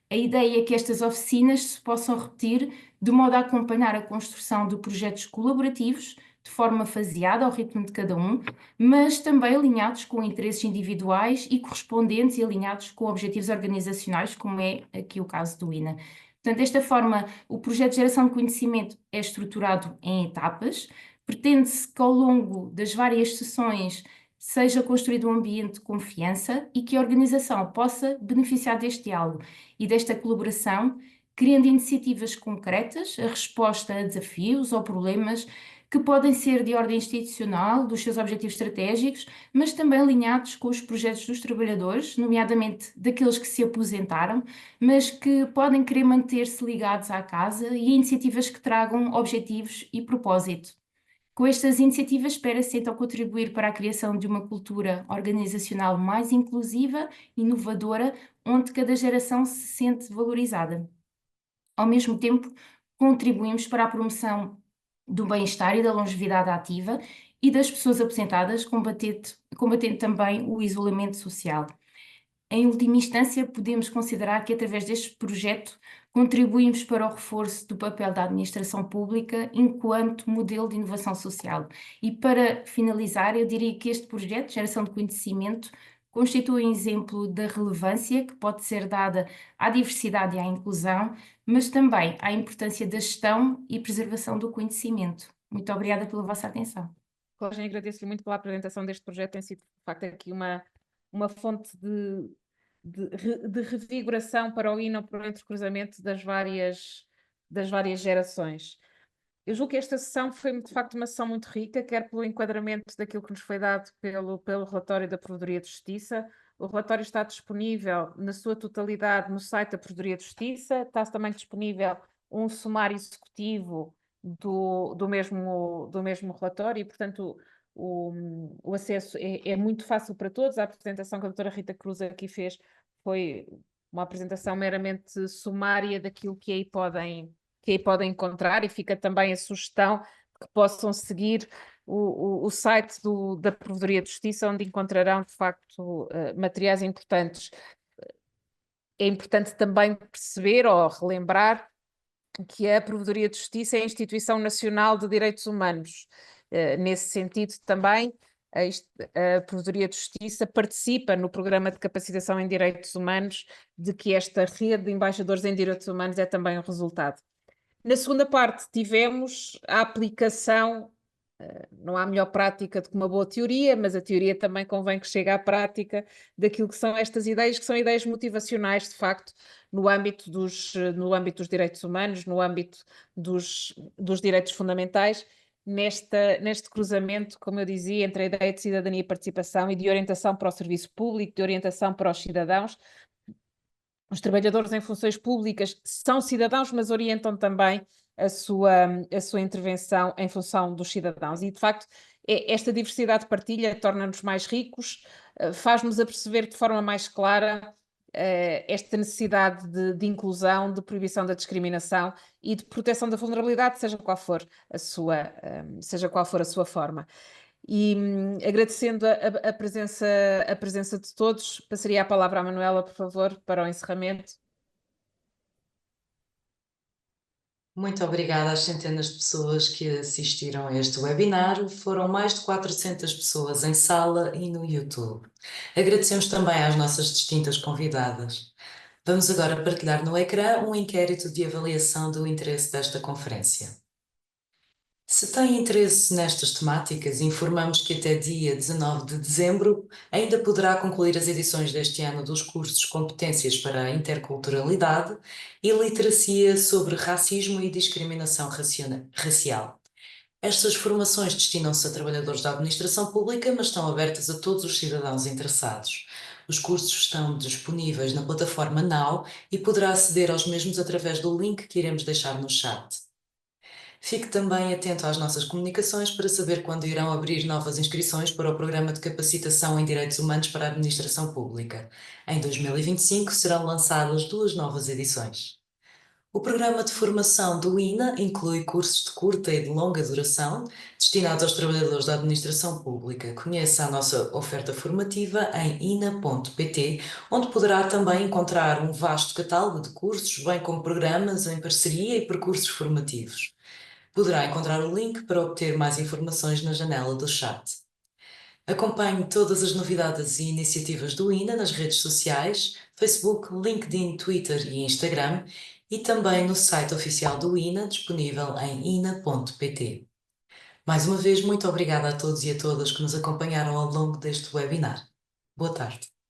A ideia é que estas oficinas se possam repetir de modo a acompanhar a construção de projetos colaborativos, de forma faseada ao ritmo de cada um, mas também alinhados com interesses individuais e correspondentes e alinhados com objetivos organizacionais, como é aqui o caso do INA. Portanto, desta forma, o projeto de geração de conhecimento é estruturado em etapas. Pretende-se que ao longo das várias sessões seja construído um ambiente de confiança e que a organização possa beneficiar deste diálogo e desta colaboração, criando iniciativas concretas, a resposta a desafios ou problemas que podem ser de ordem institucional, dos seus objetivos estratégicos, mas também alinhados com os projetos dos trabalhadores, nomeadamente daqueles que se aposentaram, mas que podem querer manter-se ligados à casa, e iniciativas que tragam objetivos e propósito. Com estas iniciativas, espera-se então contribuir para a criação de uma cultura organizacional mais inclusiva, inovadora, onde cada geração se sente valorizada. Ao mesmo tempo, contribuímos para a promoção do bem-estar e da longevidade ativa e das pessoas aposentadas, combatendo também o isolamento social. Em última instância, podemos considerar que, através deste projeto, contribuímos para o reforço do papel da administração pública enquanto modelo de inovação social. E para finalizar, eu diria que este projeto de geração de conhecimento constitui um exemplo da relevância que pode ser dada à diversidade e à inclusão, mas também à importância da gestão e preservação do conhecimento. Muito obrigada pela vossa atenção. Cláudia, agradeço-lhe muito pela apresentação deste projeto, tem sido, de facto, aqui uma fonte de revigoração para o INA, para o entrecruzamento das várias gerações. Eu julgo que esta sessão foi, de facto, uma sessão muito rica, quer pelo enquadramento daquilo que nos foi dado pelo relatório da Provedoria de Justiça. O relatório está disponível na sua totalidade no site da Provedoria de Justiça, está também disponível um sumário executivo do mesmo relatório e, portanto, o acesso é muito fácil para todos. A apresentação que a doutora Rita Cruz aqui fez foi uma apresentação meramente sumária daquilo que aí podem encontrar, e fica também a sugestão que possam seguir o site da Provedoria de Justiça, onde encontrarão, de facto, materiais importantes. É importante também perceber ou relembrar que a Provedoria de Justiça é a Instituição Nacional de Direitos Humanos. Nesse sentido também, a Provedoria de Justiça participa no Programa de Capacitação em Direitos Humanos, de que esta rede de embaixadores em direitos humanos é também um resultado. Na segunda parte tivemos a aplicação, não há melhor prática do que uma boa teoria, mas a teoria também convém que chegue à prática daquilo que são estas ideias, que são ideias motivacionais, de facto, no âmbito dos direitos humanos, no âmbito dos direitos fundamentais, neste cruzamento, como eu dizia, entre a ideia de cidadania e participação e de orientação para o serviço público, de orientação para os cidadãos. Os trabalhadores em funções públicas são cidadãos, mas orientam também a sua intervenção em função dos cidadãos. E, de facto, esta diversidade de partilha torna-nos mais ricos, faz-nos aperceber de forma mais clara esta necessidade de inclusão, de proibição da discriminação e de proteção da vulnerabilidade, seja qual for a sua forma. E agradecendo a presença de todos, passaria a palavra à Manuela, por favor, para o encerramento. Muito obrigada às centenas de pessoas que assistiram a este webinar. Foram mais de 400 pessoas em sala e no YouTube. Agradecemos também às nossas distintas convidadas. Vamos agora partilhar no ecrã um inquérito de avaliação do interesse desta conferência. Se tem interesse nestas temáticas, informamos que até dia 19 de dezembro ainda poderá concluir as edições deste ano dos cursos Competências para a Interculturalidade e Literacia sobre Racismo e Discriminação Racial. Estas formações destinam-se a trabalhadores da administração pública, mas estão abertas a todos os cidadãos interessados. Os cursos estão disponíveis na plataforma Now e poderá aceder aos mesmos através do link que iremos deixar no chat. Fique também atento às nossas comunicações para saber quando irão abrir novas inscrições para o Programa de Capacitação em Direitos Humanos para a Administração Pública. Em 2025 serão lançadas 2 novas edições. O Programa de Formação do INA inclui cursos de curta e de longa duração destinados aos trabalhadores da Administração Pública. Conheça a nossa oferta formativa em ina.pt, onde poderá também encontrar um vasto catálogo de cursos, bem como programas em parceria e percursos formativos. Poderá encontrar o link para obter mais informações na janela do chat. Acompanhe todas as novidades e iniciativas do INA nas redes sociais, Facebook, LinkedIn, Twitter e Instagram, e também no site oficial do INA, disponível em ina.pt. Mais uma vez, muito obrigada a todos e a todas que nos acompanharam ao longo deste webinar. Boa tarde.